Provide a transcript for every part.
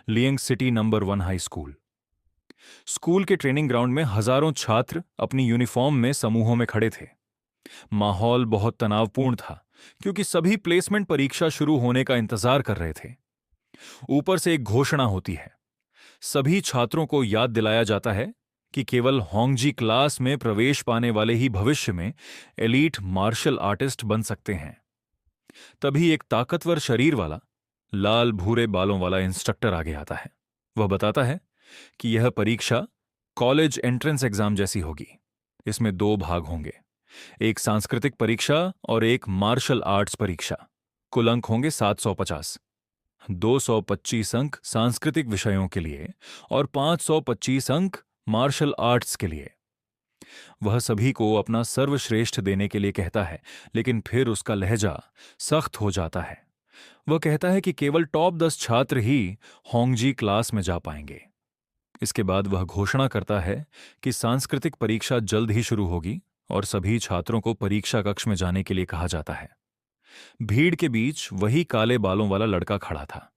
लियंग city number 1 high school. School के training ground में हजारों छात्र अपनी यूनिफॉर्म में समूहों में खड़े थे। माहौल बहुत तनावपूर्ण था, क्योंकि सभी प्लेसमेंट परीक्षा शुरू होने का इंतजार कर रहे थे। ऊपर से एक घोषणा होती है। सभी छात्रों को याद दिलाया जाता है कि केवल होंगजी क्लास में प्रवेश पाने वाले ही भविष्य में एलीट मार्शल आर्टिस्ट बन सकते हैं। तभी एक ताकतवर शरीर वाला, लाल भूरे बालों वाला इंस्ट्रक्टर आगे आता है। वह बताता है कि यह परीक्षा कॉलेज एंट्रेंस एग्जाम जैसी होगी। इसमें 2 भाग होंगे, एक सांस्कृतिक परीक्षा और एक मार्शल आर्ट्स परीक्षा। कुल अंक होंगे 750। 225 अंक सांस्कृतिक विषयों के लिए और 525 अंक मार्शल आर्ट्स के लिए। वह सभी को अपना सर्वश्रेष्ठ देने के लिए कहता है, लेकिन फिर उसका लहजा सख्त हो जाता है। वह कहता है कि केवल टॉप 10 छात्र ही होंगजी क्लास में जा पाएंगे। इसके बाद वह घोषणा करता है कि सांस्कृतिक परीक्षा जल्द ही शुरू होगी और सभी छात्रों को परीक्षा कक्ष में जाने के लिए कहा जाता है। भीड़ के बीच वही काले बालों वाला लड़का खड़ा था।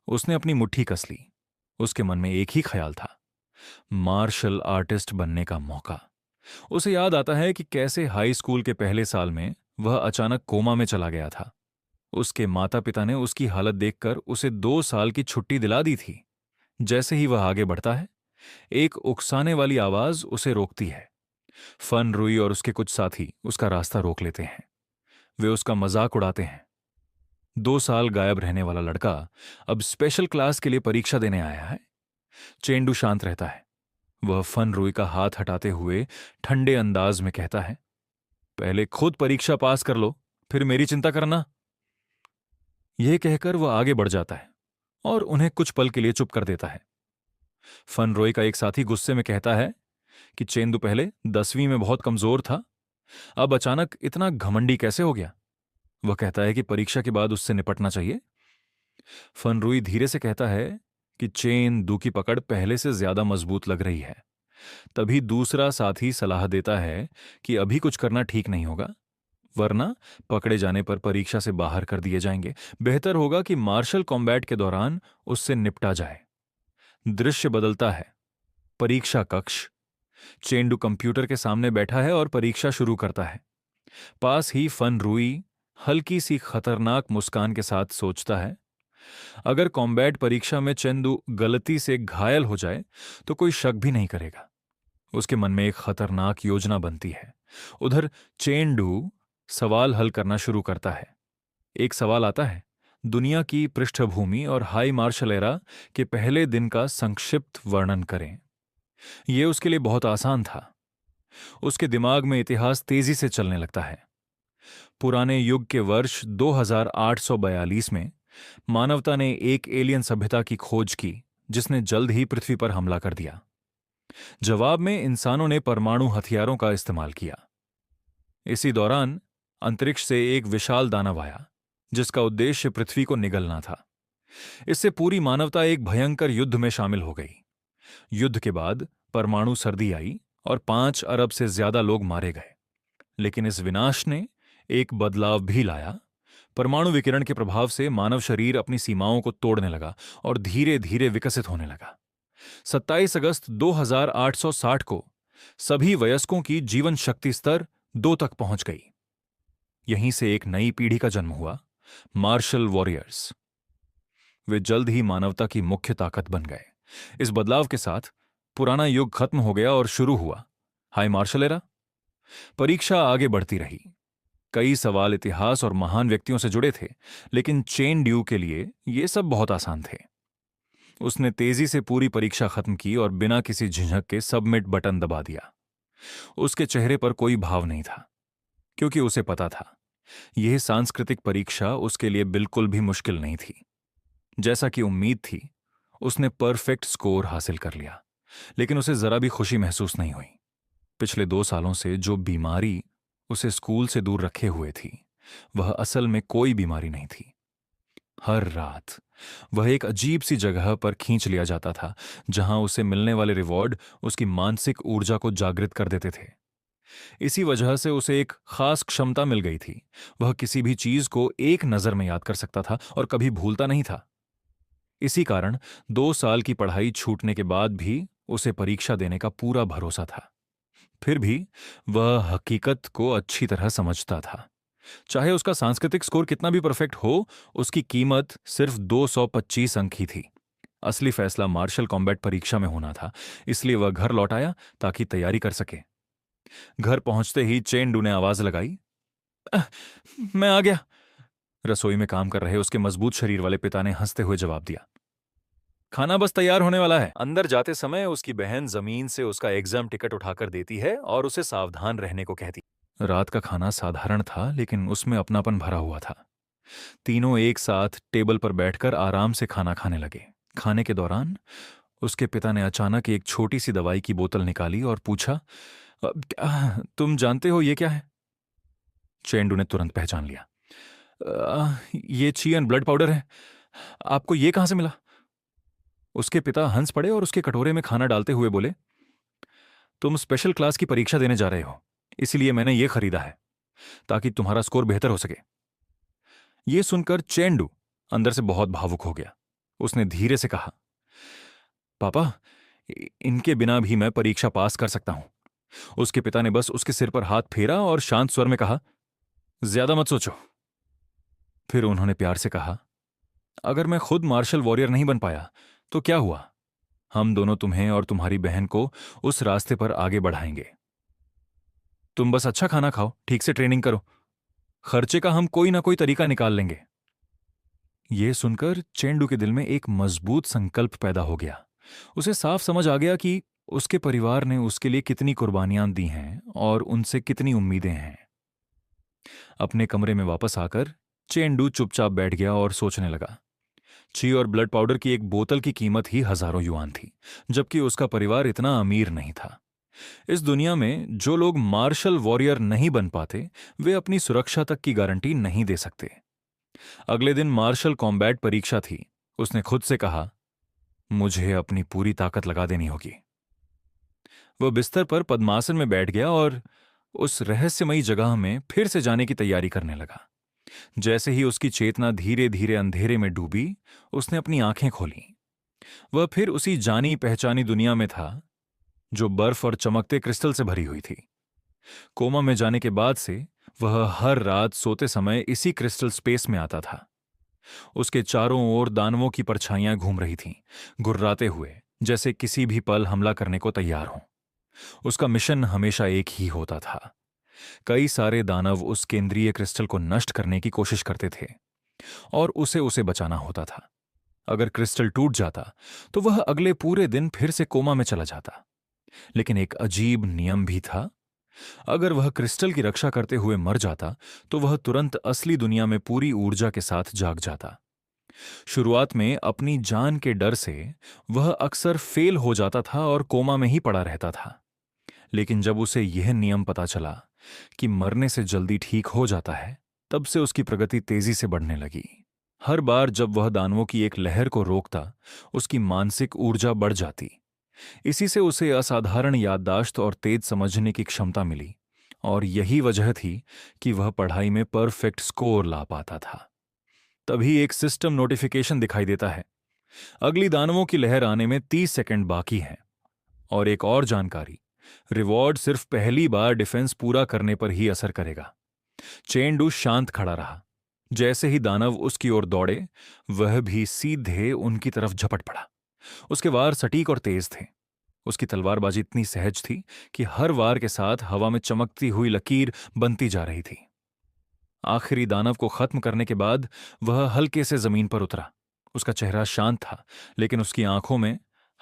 उसने अपनी मुट्ठी कस ली। उसके मन में एक ही ख्याल था, मार्शल आर्टिस्ट बनने का मौका। उसे याद आता है कि कैसे हाई स्कूल के पहले साल में वह अचानक कोमा में चला गया था। उसके माता पिता ने उसकी हालत देखकर उसे 2 साल की छुट्टी दिला दी थी। जैसे ही वह आगे बढ़ता है, एक उकसाने वाली आवाज उसे रोकती है। फन रुई और उसके कुछ साथी उसका रास्ता रोक लेते हैं। वे उसका मजाक उड़ाते हैं। 2 साल गायब रहने वाला लड़का अब स्पेशल क्लास के लिए परीक्षा देने आया है। चेंडू शांत रहता है। वह फन रुई का हाथ हटाते हुए ठंडे अंदाज में कहता है, पहले खुद परीक्षा पास कर लो, फिर मेरी चिंता करना। यह कहकर वह आगे बढ़ जाता है और उन्हें कुछ पल के लिए चुप कर देता है। फन रोय का एक साथी गुस्से में कहता है कि चेंदू पहले 10वीं में बहुत कमजोर था, अब अचानक इतना घमंडी कैसे हो गया। वह कहता है कि परीक्षा के बाद उससे निपटना चाहिए। फन रुई धीरे से कहता है कि चेन दू की पकड़ पहले से ज्यादा मजबूत लग रही है। तभी दूसरा साथी सलाह देता है कि अभी कुछ करना ठीक नहीं होगा, वरना पकड़े जाने पर परीक्षा से बाहर कर दिए जाएंगे। बेहतर होगा कि मार्शल कॉम्बैट के दौरान उससे निपटा जाए। दृश्य बदलता है। परीक्षा कक्ष। चेंडू कंप्यूटर के सामने बैठा है और परीक्षा शुरू करता है। पास ही फन रुई हल्की सी खतरनाक मुस्कान के साथ सोचता है, अगर कॉम्बैट परीक्षा में चेंडू गलती से घायल हो जाए तो कोई शक भी नहीं करेगा। उसके मन में एक खतरनाक योजना बनती है। उधर चेंडू सवाल हल करना शुरू करता है। एक सवाल आता है, दुनिया की पृष्ठभूमि और हाई मार्शल एरा के पहले दिन का संक्षिप्त वर्णन करें। यह उसके लिए बहुत आसान था। उसके दिमाग में इतिहास तेजी से चलने लगता है। पुराने युग के वर्ष 2842 में मानवता ने एक एलियन सभ्यता की खोज की, जिसने जल्द ही पृथ्वी पर हमला कर दिया। जवाब में इंसानों ने परमाणु हथियारों का इस्तेमाल किया। इसी दौरान अंतरिक्ष से एक विशाल दानव आया, जिसका उद्देश्य पृथ्वी को निगलना था। इससे पूरी मानवता एक भयंकर युद्ध में शामिल हो गई। युद्ध के बाद परमाणु सर्दी आई और 5 अरब से ज्यादा लोग मारे गए। लेकिन इस विनाश ने एक बदलाव भी लाया। परमाणु विकिरण के प्रभाव से मानव शरीर अपनी सीमाओं को तोड़ने लगा और धीरे धीरे विकसित होने लगा। 27 अगस्त 2860 को सभी वयस्कों की जीवन शक्ति स्तर 2 तक पहुंच गई। यहीं से एक नई पीढ़ी का जन्म हुआ, मार्शल वॉरियर्स। वे जल्द ही मानवता की मुख्य ताकत बन गए। इस बदलाव के साथ पुराना युग खत्म हो गया और शुरू हुआ हाई मार्शल एरा। परीक्षा आगे बढ़ती रही। कई सवाल इतिहास और महान व्यक्तियों से जुड़े थे, लेकिन चेन ड्यू के लिए ये सब बहुत आसान थे। उसने तेजी से पूरी परीक्षा खत्म की और बिना किसी झिझक के सबमिट बटन दबा दिया। उसके चेहरे पर कोई भाव नहीं था, क्योंकि उसे पता था यह सांस्कृतिक परीक्षा उसके लिए बिल्कुल भी मुश्किल नहीं थी। जैसा कि उम्मीद थी, उसने परफेक्ट स्कोर हासिल कर लिया, लेकिन उसे जरा भी खुशी महसूस नहीं हुई। पिछले 2 सालों से जो बीमारी उसे स्कूल से दूर रखे हुए थी, वह असल में कोई बीमारी नहीं थी। हर रात वह एक अजीब सी जगह पर खींच लिया जाता था, जहां उसे मिलने वाले रिवॉर्ड उसकी मानसिक ऊर्जा को जागृत कर देते थे। इसी वजह से उसे एक खास क्षमता मिल गई थी। वह किसी भी चीज को एक नजर में याद कर सकता था और कभी भूलता नहीं था। इसी कारण 2 साल की पढ़ाई छूटने के बाद भी उसे परीक्षा देने का पूरा भरोसा था। फिर भी वह हकीकत को अच्छी तरह समझता था। चाहे उसका सांस्कृतिक स्कोर कितना भी परफेक्ट हो, उसकी कीमत सिर्फ 225 अंक ही थी। असली फैसला मार्शल कॉम्बैट परीक्षा में होना था, इसलिए वह घर लौट आया ताकि तैयारी कर सके। घर पहुंचते ही चेंडू ने आवाज लगाई, "अह, मैं आ गया।" रसोई में काम कर रहे उसके मजबूत शरीर वाले पिता ने हंसते हुए जवाब दिया, "खाना बस तैयार होने वाला है।" अंदर जाते समय उसकी बहन जमीन से उसका एग्जाम टिकट उठाकर देती है और उसे सावधान रहने को कहती। रात का खाना साधारण था, लेकिन उसमें अपनापन भरा हुआ था। तीनों एक साथ टेबल पर बैठकर आराम से खाना खाने लगे। खाने के दौरान उसके पिता ने अचानक एक छोटी सी दवाई की बोतल निकाली और पूछा, तुम जानते हो ये क्या है?" चेंडू ने तुरंत पहचान लिया। ये चियन ब्लड पाउडर है। आपको ये कहां से मिला?" उसके पिता हंस पड़े और उसके कटोरे में खाना डालते हुए बोले, "तुम स्पेशल क्लास की परीक्षा देने जा रहे हो, इसीलिए मैंने ये खरीदा है, ताकि तुम्हारा स्कोर बेहतर हो सके।" ये सुनकर चेंडू अंदर से बहुत भावुक हो गया। उसने धीरे से कहा, "पापा, इनके बिना भी मैं परीक्षा पास कर सकता हूं।" उसके पिता ने बस उसके सिर पर हाथ फेरा और शांत स्वर में कहा, "ज्यादा मत सोचो।" फिर उन्होंने प्यार से कहा, "अगर मैं खुद मार्शल वॉरियर नहीं बन पाया तो क्या हुआ? हम दोनों तुम्हें और तुम्हारी बहन को उस रास्ते पर आगे बढ़ाएंगे। तुम बस अच्छा खाना खाओ, ठीक से ट्रेनिंग करो, खर्चे का हम कोई ना कोई तरीका निकाल लेंगे।" यह सुनकर चेंडू के दिल में एक मजबूत संकल्प पैदा हो गया। उसे साफ समझ आ गया कि उसके परिवार ने उसके लिए कितनी कुर्बानियां दी हैं और उनसे कितनी उम्मीदें हैं। अपने कमरे में वापस आकर चेंडू चुपचाप बैठ गया और सोचने लगा। ची और ब्लड पाउडर की एक बोतल की कीमत ही हजारों युआन थी, जबकि उसका परिवार इतना अमीर नहीं था। इस दुनिया में जो लोग मार्शल वॉरियर नहीं बन पाते, वे अपनी सुरक्षा तक की गारंटी नहीं दे सकते। अगले दिन मार्शल कॉम्बैट परीक्षा थी। उसने खुद से कहा, मुझे अपनी पूरी ताकत लगा देनी होगी। वह बिस्तर पर पद्मासन में बैठ गया और उस रहस्यमयी जगह में फिर से जाने की तैयारी करने लगा। जैसे ही उसकी चेतना धीरे धीरे अंधेरे में डूबी, उसने अपनी आंखें खोलीं। वह फिर उसी जानी पहचानी दुनिया में था, जो बर्फ और चमकते क्रिस्टल से भरी हुई थी। कोमा में जाने के बाद से वह हर रात सोते समय इसी क्रिस्टल स्पेस में आता था। उसके चारों ओर दानवों की परछाइयां घूम रही थीं, गुर्राते हुए, जैसे किसी भी पल हमला करने को तैयार हों। उसका मिशन हमेशा एक ही होता था। कई सारे दानव उस केंद्रीय क्रिस्टल को नष्ट करने की कोशिश करते थे और उसे उसे बचाना होता था। अगर क्रिस्टल टूट जाता तो वह अगले पूरे दिन फिर से कोमा में चला जाता। लेकिन एक अजीब नियम भी था। अगर वह क्रिस्टल की रक्षा करते हुए मर जाता तो वह तुरंत असली दुनिया में पूरी ऊर्जा के साथ जाग जाता। शुरुआत में अपनी जान के डर से वह अक्सर फेल हो जाता था और कोमा में ही पड़ा रहता था। लेकिन जब उसे यह नियम पता चला कि मरने से जल्दी ठीक हो जाता है, तब से उसकी प्रगति तेजी से बढ़ने लगी। हर बार जब वह दानवों की एक लहर को रोकता, उसकी मानसिक ऊर्जा बढ़ जाती। इसी से उसे असाधारण याददाश्त और तेज समझने की क्षमता मिली, और यही वजह थी कि वह पढ़ाई में परफेक्ट स्कोर ला पाता था। तभी एक सिस्टम नोटिफिकेशन दिखाई देता है, अगली दानवों की लहर आने में 30 सेकंड बाकी है। और एक और जानकारी, रिवॉर्ड सिर्फ पहली बार डिफेंस पूरा करने पर ही असर करेगा। चेंडू शांत खड़ा रहा। जैसे ही दानव उसकी ओर दौड़े, वह भी सीधे उनकी तरफ झपट पड़ा। उसके वार सटीक और तेज थे। उसकी तलवारबाजी इतनी सहज थी कि हर वार के साथ हवा में चमकती हुई लकीर बनती जा रही थी। आखिरी दानव को खत्म करने के बाद वह हल्के से जमीन पर उतरा। उसका चेहरा शांत था, लेकिन उसकी आंखों में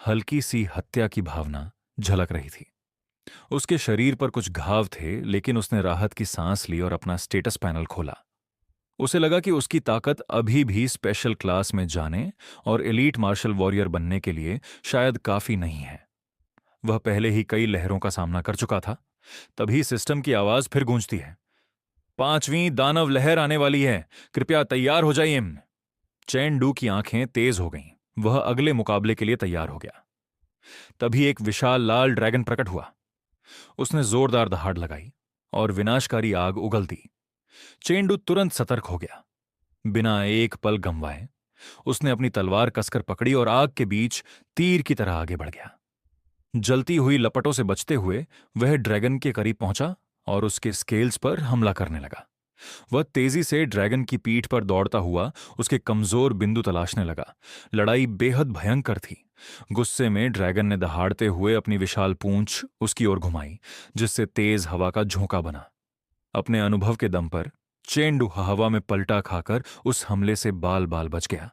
हल्की सी हत्या की भावना झलक रही थी। उसके शरीर पर कुछ घाव थे, लेकिन उसने राहत की सांस ली और अपना स्टेटस पैनल खोला। उसे लगा कि उसकी ताकत अभी भी स्पेशल क्लास में जाने और एलीट मार्शल वॉरियर बनने के लिए शायद काफी नहीं है। वह पहले ही कई लहरों का सामना कर चुका था। तभी सिस्टम की आवाज फिर गूंजती है, 5वीं दानव लहर आने वाली है, कृपया तैयार हो जाइए। चेंडू की आंखें तेज हो गईं। वह अगले मुकाबले के लिए तैयार हो गया। तभी एक विशाल लाल ड्रैगन प्रकट हुआ। उसने जोरदार दहाड़ लगाई और विनाशकारी आग उगल दी। चेंडू तुरंत सतर्क हो गया। बिना एक पल गंवाए उसने अपनी तलवार कसकर पकड़ी और आग के बीच तीर की तरह आगे बढ़ गया। जलती हुई लपटों से बचते हुए वह ड्रैगन के करीब पहुंचा और उसके स्केल्स पर हमला करने लगा। वह तेजी से ड्रैगन की पीठ पर दौड़ता हुआ उसके कमजोर बिंदु तलाशने लगा। लड़ाई बेहद भयंकर थी। गुस्से में ड्रैगन ने दहाड़ते हुए अपनी विशाल पूंछ उसकी ओर घुमाई, जिससे तेज हवा का झोंका बना। अपने अनुभव के दम पर चेंडू हवा में पलटा खाकर उस हमले से बाल बाल बच गया।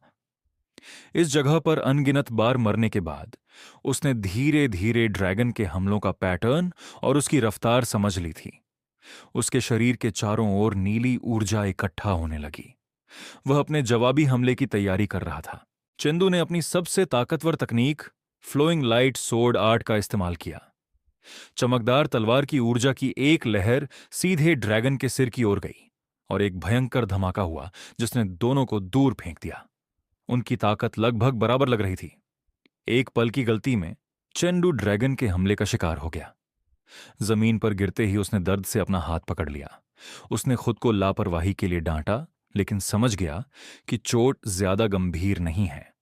इस जगह पर अनगिनत बार मरने के बाद उसने धीरे धीरे ड्रैगन के हमलों का पैटर्न और उसकी रफ्तार समझ ली थी। उसके शरीर के चारों ओर नीली ऊर्जा इकट्ठा होने लगी। वह अपने जवाबी हमले की तैयारी कर रहा था। चंदू ने अपनी सबसे ताकतवर तकनीक फ्लोइंग लाइट सोर्ड आर्ट का इस्तेमाल किया। चमकदार तलवार की ऊर्जा की एक लहर सीधे ड्रैगन के सिर की ओर गई और एक भयंकर धमाका हुआ जिसने दोनों को दूर फेंक दिया। उनकी ताकत लगभग बराबर लग रही थी। एक पल की गलती में चेंडू ड्रैगन के हमले का शिकार हो गया। जमीन पर गिरते ही उसने दर्द से अपना हाथ पकड़ लिया। उसने खुद को लापरवाही के लिए डांटा, लेकिन समझ गया कि चोट ज्यादा गंभीर नहीं है।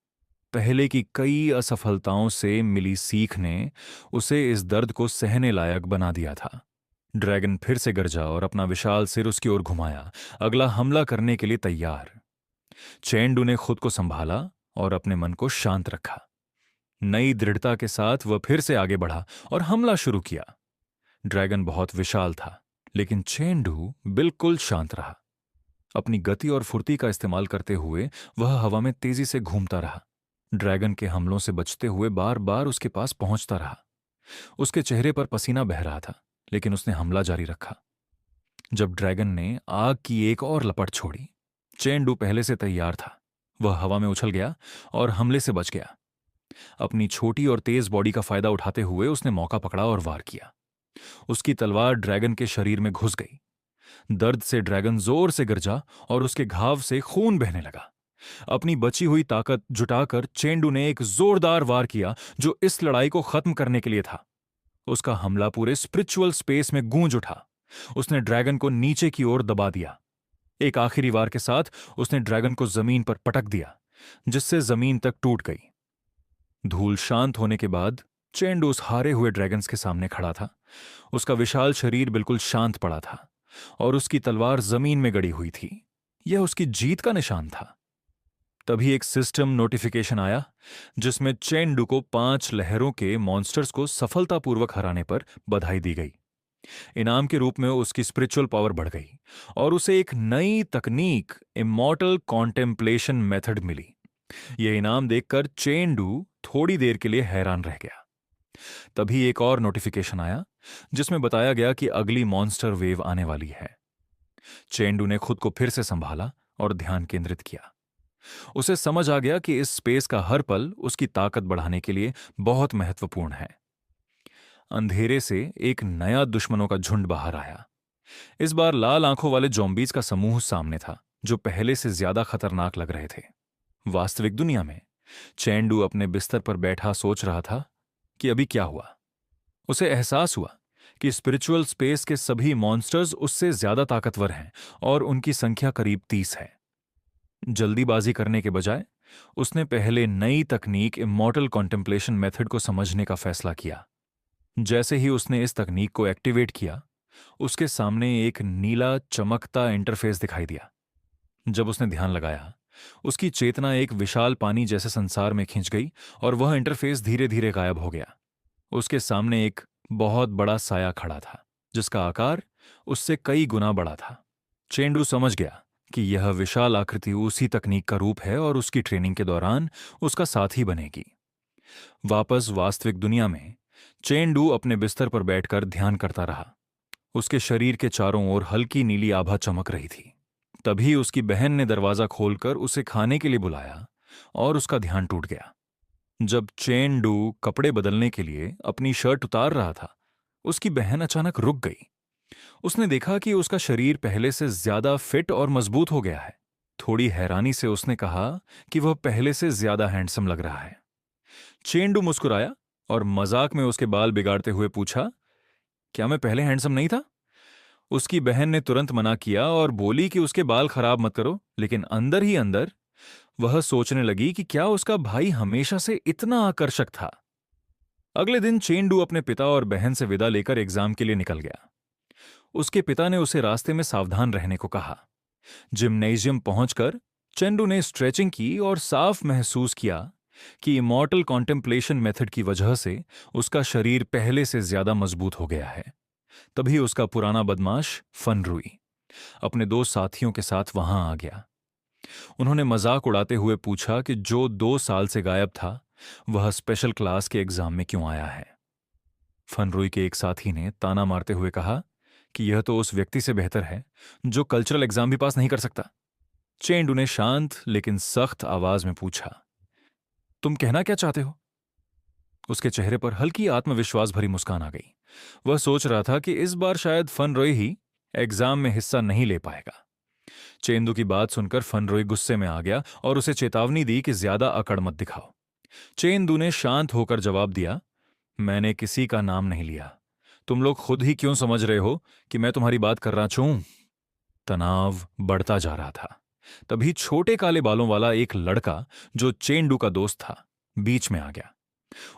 पहले की कई असफलताओं से मिली सीख ने उसे इस दर्द को सहने लायक बना दिया था। ड्रैगन फिर से गरजा और अपना विशाल सिर उसकी ओर घुमाया, अगला हमला करने के लिए तैयार। चेंडू ने खुद को संभाला और अपने मन को शांत रखा। नई दृढ़ता के साथ वह फिर से आगे बढ़ा और हमला शुरू किया। ड्रैगन बहुत विशाल था, लेकिन चेंडू बिल्कुल शांत रहा। अपनी गति और फुर्ती का इस्तेमाल करते हुए वह हवा में तेजी से घूमता रहा। ड्रैगन के हमलों से बचते हुए बार बार उसके पास पहुंचता रहा। उसके चेहरे पर पसीना बह रहा था, लेकिन उसने हमला जारी रखा। जब ड्रैगन ने आग की एक और लपट छोड़ी, चेंडू पहले से तैयार था। वह हवा में उछल गया और हमले से बच गया। अपनी छोटी और तेज बॉडी का फायदा उठाते हुए उसने मौका पकड़ा और वार किया। उसकी तलवार ड्रैगन के शरीर में घुस गई। दर्द से ड्रैगन जोर से गरजा और उसके घाव से खून बहने लगा। अपनी बची हुई ताकत जुटाकर चेंडू ने एक जोरदार वार किया जो इस लड़ाई को खत्म करने के लिए था। उसका हमला पूरे स्पिरिचुअल स्पेस में गूंज उठा। उसने ड्रैगन को नीचे की ओर दबा दिया। एक आखिरी वार के साथ उसने ड्रैगन को जमीन पर पटक दिया, जिससे जमीन तक टूट गई। धूल शांत होने के बाद चेंडू उस हारे हुए ड्रैगन्स के सामने खड़ा था। उसका विशाल शरीर बिल्कुल शांत पड़ा था और उसकी तलवार जमीन में गड़ी हुई थी। यह उसकी जीत का निशान था। तभी एक सिस्टम नोटिफिकेशन आया जिसमें चेंडू को 5 लहरों के मॉन्स्टर्स को सफलतापूर्वक हराने पर बधाई दी गई। इनाम के रूप में उसकी स्पिरिचुअल पावर बढ़ गई और उसे एक नई तकनीक इमॉर्टल कॉन्टेम्पलेशन मेथड मिली। यह इनाम देखकर चेंडू थोड़ी देर के लिए हैरान रह गया। तभी एक और नोटिफिकेशन आया जिसमें बताया गया कि अगली मॉन्स्टर वेव आने वाली है। चेंडू ने खुद को फिर से संभाला और ध्यान केंद्रित किया। उसे समझ आ गया कि इस स्पेस का हर पल उसकी ताकत बढ़ाने के लिए बहुत महत्वपूर्ण है। अंधेरे से एक नया दुश्मनों का झुंड बाहर आया। इस बार लाल आंखों वाले ज़ॉम्बीज का समूह सामने था, जो पहले से ज्यादा खतरनाक लग रहे थे। वास्तविक दुनिया में चेंडू अपने बिस्तर पर बैठा सोच रहा था कि अभी क्या हुआ। उसे एहसास हुआ कि स्पिरिचुअल स्पेस के सभी मॉन्स्टर्स उससे ज्यादा ताकतवर हैं और उनकी संख्या करीब 30 है। जल्दीबाजी करने के बजाय उसने पहले नई तकनीक इमॉर्टल कॉन्टेम्पलेशन मेथड को समझने का फैसला किया। जैसे ही उसने इस तकनीक को एक्टिवेट किया, उसके सामने एक नीला चमकता इंटरफेस दिखाई दिया। जब उसने ध्यान लगाया, उसकी चेतना एक विशाल पानी जैसे संसार में खिंच गई और वह इंटरफेस धीरे धीरे गायब हो गया। उसके सामने एक बहुत बड़ा साया खड़ा था, जिसका आकार उससे कई गुना बड़ा था। चेंडू समझ गया कि यह विशाल आकृति उसी तकनीक का रूप है और उसकी ट्रेनिंग के दौरान उसका साथी बनेगी। वापस वास्तविक दुनिया में चेंडू अपने बिस्तर पर बैठकर ध्यान करता रहा। उसके शरीर के चारों ओर हल्की नीली आभा चमक रही थी। तभी उसकी बहन ने दरवाजा खोलकर उसे खाने के लिए बुलाया और उसका ध्यान टूट गया। जब चेंडू कपड़े बदलने के लिए अपनी शर्ट उतार रहा था, उसकी बहन अचानक रुक गई। उसने देखा कि उसका शरीर पहले से ज्यादा फिट और मजबूत हो गया है। थोड़ी हैरानी से उसने कहा कि वह पहले से ज्यादा हैंडसम लग रहा है। चेंडू मुस्कुराया और मजाक में उसके बाल बिगाड़ते हुए पूछा, क्या मैं पहले हैंडसम नहीं था? उसकी बहन ने तुरंत मना किया और बोली कि उसके बाल खराब मत करो, लेकिन अंदर ही अंदर वह सोचने लगी कि क्या उसका भाई हमेशा से इतना आकर्षक था। अगले दिन चेंडू अपने पिता और बहन से विदा लेकर एग्जाम के लिए निकल गया। उसके पिता ने उसे रास्ते में सावधान रहने को कहा। जिम्नेजियम पहुंचकर चेंडू ने स्ट्रेचिंग की और साफ महसूस किया कि इमॉर्टल कॉन्टेम्पलेशन मेथड की वजह से उसका शरीर पहले से ज्यादा मजबूत हो गया है। तभी उसका पुराना बदमाश फनरुई अपने दो साथियों के साथ वहां आ गया। उन्होंने मजाक उड़ाते हुए पूछा कि जो 2 साल से गायब था वह स्पेशल क्लास के एग्जाम में क्यों आया है। फनरुई के एक साथी ने ताना मारते हुए कहा कि यह तो उस व्यक्ति से बेहतर है जो कल्चरल एग्जाम भी पास नहीं कर सकता। चेंडू ने शांत लेकिन सख्त आवाज में पूछा, तुम कहना क्या चाहते हो? उसके चेहरे पर हल्की आत्मविश्वास भरी मुस्कान आ गई। वह सोच रहा था कि इस बार शायद फनरोई ही एग्जाम में हिस्सा नहीं ले पाएगा। चेंदू की बात सुनकर फनरोई गुस्से में आ गया और उसे चेतावनी दी कि ज्यादा अकड़ मत दिखाओ। चेंदू ने शांत होकर जवाब दिया, मैंने किसी का नाम नहीं लिया। तुम लोग खुद ही क्यों समझ रहे हो कि मैं तुम्हारी बात कर रहा छूं? तनाव बढ़ता जा रहा था। तभी छोटे काले बालों वाला एक लड़का जो चेंडू का दोस्त था बीच में आ गया।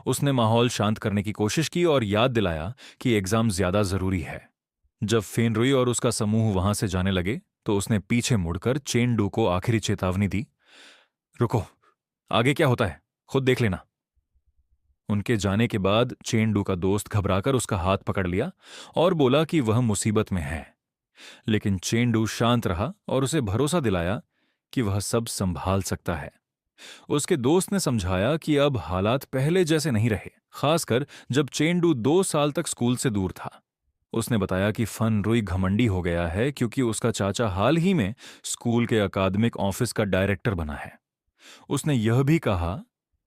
उसने माहौल शांत करने की कोशिश की और याद दिलाया कि एग्जाम ज्यादा जरूरी है। जब फेनरुई और उसका समूह वहां से जाने लगे तो उसने पीछे मुड़कर चेंडू को आखिरी चेतावनी दी, रुको, आगे क्या होता है खुद देख लेना। उनके जाने के बाद चेंडू का दोस्त घबराकर उसका हाथ पकड़ लिया और बोला कि वह मुसीबत में है। लेकिन चेंडू शांत रहा और उसे भरोसा दिलाया कि वह सब संभाल सकता है। उसके दोस्त ने समझाया कि अब हालात पहले जैसे नहीं रहे, खासकर जब चेंडू 2 साल तक स्कूल से दूर था। उसने बताया कि फनरुई घमंडी हो गया है क्योंकि उसका चाचा हाल ही में स्कूल के अकादमिक ऑफिस का डायरेक्टर बना है। उसने यह भी कहा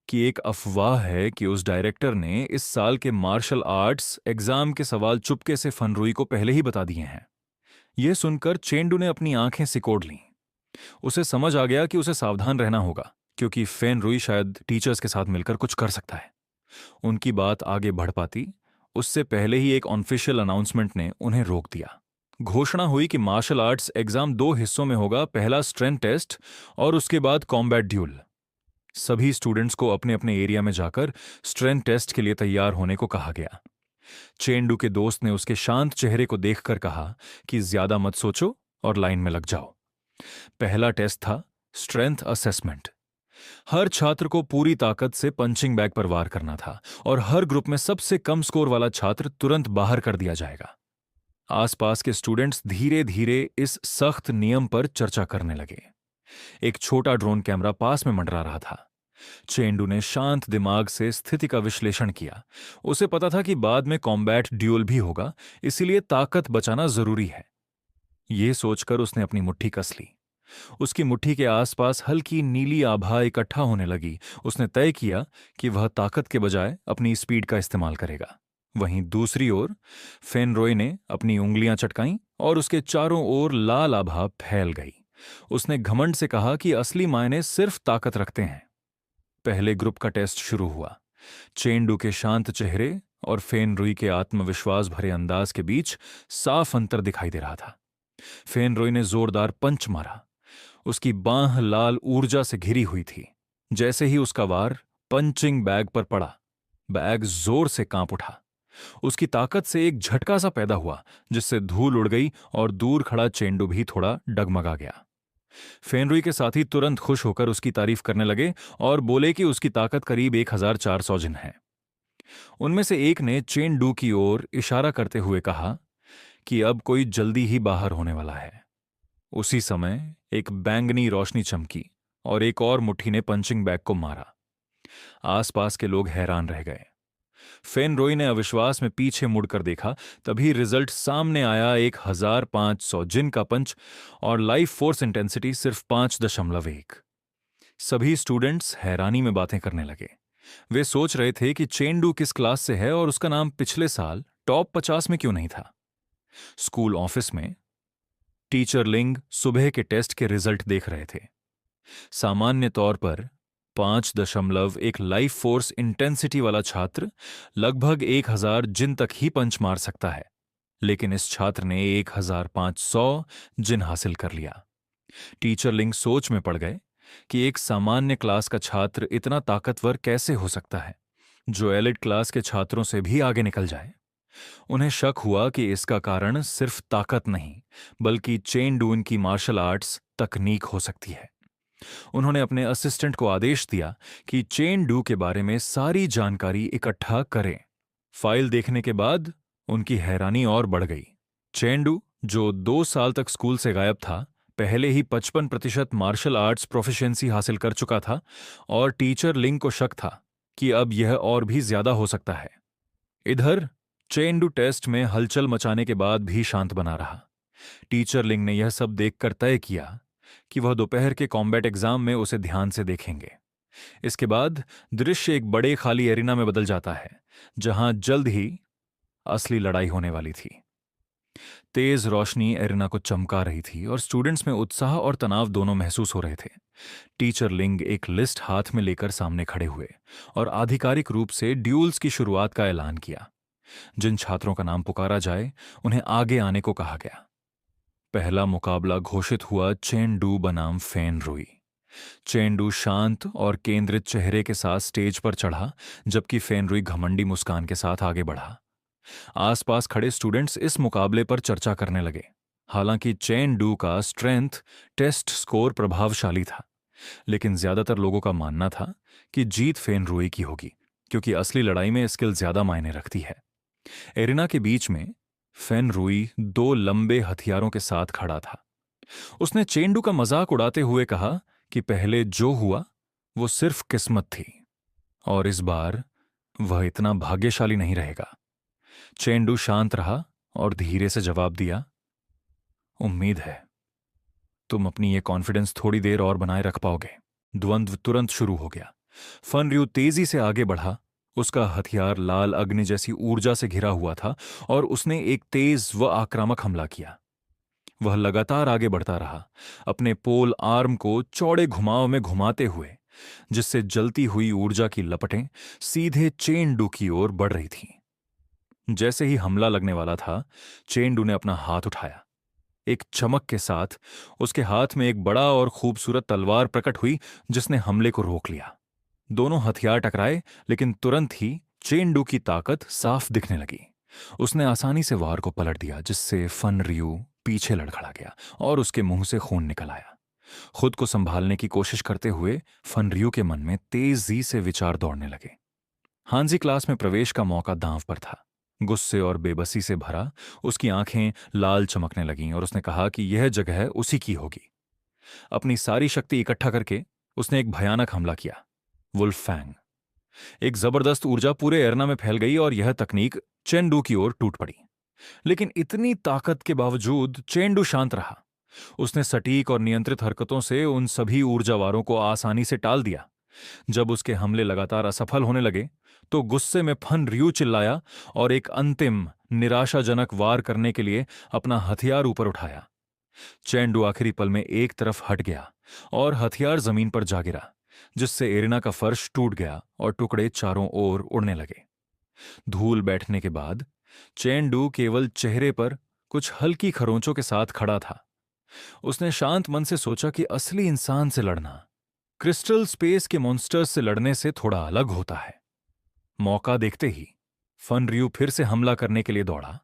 कि एक अफवाह है कि उस डायरेक्टर ने इस साल के मार्शल आर्ट्स एग्जाम के सवाल चुपके से फनरुई को पहले ही बता दिए हैं। यह सुनकर चेंडू ने अपनी आंखें सिकोड़ लीं। उसे समझ आ गया कि उसे सावधान रहना होगा क्योंकि फेनरुई शायद टीचर्स के साथ मिलकर कुछ कर सकता है। उनकी बात आगे बढ़ पाती उससे पहले ही एक ऑफिशियल अनाउंसमेंट ने उन्हें रोक दिया। घोषणा हुई कि मार्शल आर्ट्स एग्जाम 2 हिस्सों में होगा, पहला स्ट्रेंथ टेस्ट और उसके बाद कॉम्बैट ड्यूल। सभी स्टूडेंट्स को अपने अपने एरिया में जाकर स्ट्रेंथ टेस्ट के लिए तैयार होने को कहा गया। चेंडू के दोस्त ने उसके शांत चेहरे को देखकर कहा कि ज्यादा मत सोचो और लाइन में लग जाओ। पहला टेस्ट था स्ट्रेंथ असेसमेंट। हर छात्र को पूरी ताकत से पंचिंग बैग पर वार करना था और हर ग्रुप में सबसे कम स्कोर वाला छात्र तुरंत बाहर कर दिया जाएगा। आसपास के स्टूडेंट्स धीरे धीरे इस सख्त नियम पर चर्चा करने लगे। एक छोटा ड्रोन कैमरा पास में मंडरा रहा था। चेंडू ने शांत दिमाग से स्थिति का विश्लेषण किया। उसे पता था कि बाद में कॉम्बैट ड्यूल भी होगा, इसीलिए ताकत बचाना जरूरी है। यह सोचकर उसने अपनी मुट्ठी कस ली। उसकी मुट्ठी के आसपास हल्की नीली आभा इकट्ठा होने लगी। उसने तय किया कि वह ताकत के बजाय अपनी स्पीड का इस्तेमाल करेगा। वहीं दूसरी ओर फेनरॉय ने अपनी उंगलियां चटकाईं और उसके चारों ओर लाल आभा फैल गई। उसने घमंड से कहा कि असली मायने सिर्फ ताकत रखते हैं। पहले ग्रुप का टेस्ट शुरू हुआ। चेंडू के शांत चेहरे और फेनरुई के आत्मविश्वास भरे अंदाज के बीच साफ अंतर दिखाई दे रहा था। फेनरुई ने जोरदार पंच मारा। उसकी बांह लाल ऊर्जा से घिरी हुई थी। जैसे ही उसका वार पंचिंग बैग पर पड़ा, बैग जोर से कांप उठा। उसकी ताकत से एक झटका सा पैदा हुआ जिससे धूल उड़ गई और दूर खड़ा चेंडू भी थोड़ा डगमगा गया। फेनरुई के साथी तुरंत खुश होकर उसकी तारीफ करने लगे और बोले कि उसकी ताकत करीब 1400 जिन है। उनमें से एक ने चेंडू की ओर इशारा करते हुए कहा कि अब कोई जल्दी ही बाहर होने वाला है। उसी समय एक बैंगनी रोशनी चमकी और एक और मुट्ठी ने पंचिंग बैग को मारा। आसपास के लोग हैरान रह गए। फेनरॉय ने अविश्वास में पीछे मुड़कर देखा। तभी रिजल्ट सामने आया, 1500 जिन का पंच और लाइफ फोर्स इंटेंसिटी सिर्फ 5.1। सभी स्टूडेंट्स हैरानी में बातें करने लगे। वे सोच रहे थे कि चेंडू किस क्लास से है और उसका नाम पिछले साल टॉप 50 में क्यों नहीं था। स्कूल ऑफिस में टीचर लिंग सुबह के टेस्ट के रिजल्ट देख रहे थे। सामान्य तौर पर 5.1 लाइफ फोर्स इंटेंसिटी वाला छात्र लगभग 1000 जिन तक ही पंच मार सकता है, लेकिन इस छात्र ने 1500 जिन हासिल कर लिया। टीचर लिंग सोच में पड़ गए। कि एक सामान्य क्लास का छात्र इतना ताकतवर कैसे हो सकता है, जो एलिट क्लास के छात्रों से भी आगे निकल जाए। उन्हें शक हुआ कि इसका कारण सिर्फ ताकत नहीं, बल्कि चेन डून की मार्शल आर्ट्स तकनीक हो सकती है। उन्होंने अपने असिस्टेंट को आदेश दिया कि चेन डू के बारे में सारी जानकारी इकट्ठा करें। फाइल देखने के बाद उनकी हैरानी और बढ़ गई। चेन डू, जो 2 साल तक स्कूल से गायब था, पहले ही 55% मार्शल आर्ट्स प्रोफिशिएंसी हासिल कर चुका था और टीचर लिंग को शक था कि अब यह और भी ज्यादा हो सकता है। इधर चेंडू टेस्ट में हलचल मचाने के बाद भी शांत बना रहा। टीचर लिंग ने यह सब देखकर तय किया कि वह दोपहर के कॉम्बैट एग्जाम में उसे ध्यान से देखेंगे। इसके बाद दृश्य एक बड़े खाली एरिना में बदल जाता है, जहां जल्द ही असली लड़ाई होने वाली थी। तेज रोशनी एरिना को चमका रही थी और स्टूडेंट्स में उत्साह और तनाव दोनों महसूस हो रहे थे। टीचर लिंग एक लिस्ट हाथ में लेकर सामने खड़े हुए और आधिकारिक रूप से ड्यूल्स की शुरुआत का ऐलान किया। जिन छात्रों का नाम पुकारा जाए, उन्हें आगे आने को कहा गया। पहला मुकाबला घोषित हुआ चेन डू बनाम फेन रुई। चेन डू शांत और केंद्रित चेहरे के साथ स्टेज पर चढ़ा, जबकि फेन रुई घमंडी मुस्कान के साथ आगे बढ़ा। आसपास खड़े स्टूडेंट्स इस मुकाबले पर चर्चा करने लगे। हालांकि चेन डू का स्ट्रेंथ टेस्ट स्कोर प्रभावशाली था, लेकिन ज्यादातर लोगों का मानना था कि जीत फेन रुई की होगी, क्योंकि असली लड़ाई में स्किल ज्यादा मायने रखती है। एरिना के बीच में फेन रुई 2 लंबे हथियारों के साथ खड़ा था। उसने चेंडू का मजाक उड़ाते हुए कहा कि पहले जो हुआ वो सिर्फ किस्मत थी और इस बार वह इतना भाग्यशाली नहीं रहेगा। चेंडू शांत रहा और धीरे से जवाब दिया, उम्मीद है तुम अपनी ये कॉन्फिडेंस थोड़ी देर और बनाए रख पाओगे। द्वंद्व तुरंत शुरू हो गया। फन रयू तेजी से आगे बढ़ा। उसका हथियार लाल अग्नि जैसी ऊर्जा से घिरा हुआ था और उसने एक तेज व आक्रामक हमला किया। वह लगातार आगे बढ़ता रहा, अपने पोल आर्म को चौड़े घुमाव में घुमाते हुए, जिससे जलती हुई ऊर्जा की लपटें सीधे चेंडू की ओर बढ़ रही थीं। जैसे ही हमला लगने वाला था, चेंडू ने अपना हाथ उठाया। एक चमक के साथ उसके हाथ में एक बड़ा और खूबसूरत तलवार प्रकट हुई, जिसने हमले को रोक लिया। दोनों हथियार टकराए, लेकिन तुरंत ही चेंडू की ताकत साफ दिखने लगी। उसने आसानी से वार को पलट दिया, जिससे फन रयू पीछे लड़खड़ा गया और उसके मुंह से खून निकल आया। खुद को संभालने की कोशिश करते हुए फन रयू के मन में तेजी से विचार दौड़ने लगे। हांजी क्लास में प्रवेश का मौका दांव पर था। गुस्से और बेबसी से भरा उसकी आंखें लाल चमकने लगीं और उसने कहा कि यह जगह उसी की होगी। अपनी सारी शक्ति इकट्ठा करके उसने एक भयानक हमला किया, वुल्फ फैंग। एक जबरदस्त ऊर्जा पूरे एरना में फैल गई और यह तकनीक चेंडू की ओर टूट पड़ी। लेकिन इतनी ताकत के बावजूद चेंडू शांत रहा। उसने सटीक और नियंत्रित हरकतों से उन सभी ऊर्जावारों को आसानी से टाल दिया। जब उसके हमले लगातार असफल होने लगे, तो गुस्से में फन रयू चिल्लाया और एक अंतिम निराशाजनक वार करने के लिए अपना हथियार ऊपर उठाया। चेंडू आखिरी पल में एक तरफ हट गया और हथियार जमीन पर जा गिरा, जिससे एरिना का फर्श टूट गया और टुकड़े चारों ओर उड़ने लगे। धूल बैठने के बाद चेंडू केवल चेहरे पर कुछ हल्की खरोंचों के साथ खड़ा था। उसने शांत मन से सोचा कि असली इंसान से लड़ना क्रिस्टल स्पेस के मॉन्स्टर्स से लड़ने से थोड़ा अलग होता है। मौका देखते ही फन रयू फिर से हमला करने के लिए दौड़ा।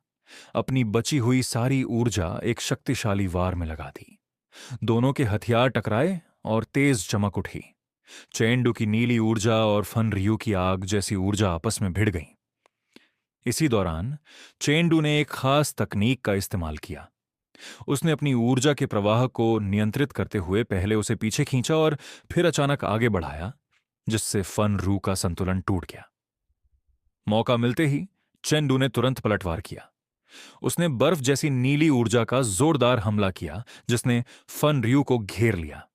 अपनी बची हुई सारी ऊर्जा एक शक्तिशाली वार में लगा दी। दोनों के हथियार टकराए और तेज चमक उठी। चेंडू की नीली ऊर्जा और फन रयू की आग जैसी ऊर्जा आपस में भिड़ गईं। इसी दौरान चेंडू ने एक खास तकनीक का इस्तेमाल किया। उसने अपनी ऊर्जा के प्रवाह को नियंत्रित करते हुए पहले उसे पीछे खींचा और फिर अचानक आगे बढ़ाया, जिससे फन रू का संतुलन टूट गया। मौका मिलते ही चेंडू ने तुरंत पलटवार किया। उसने बर्फ जैसी नीली ऊर्जा का जोरदार हमला किया, जिसने फन रयू को घेर लिया।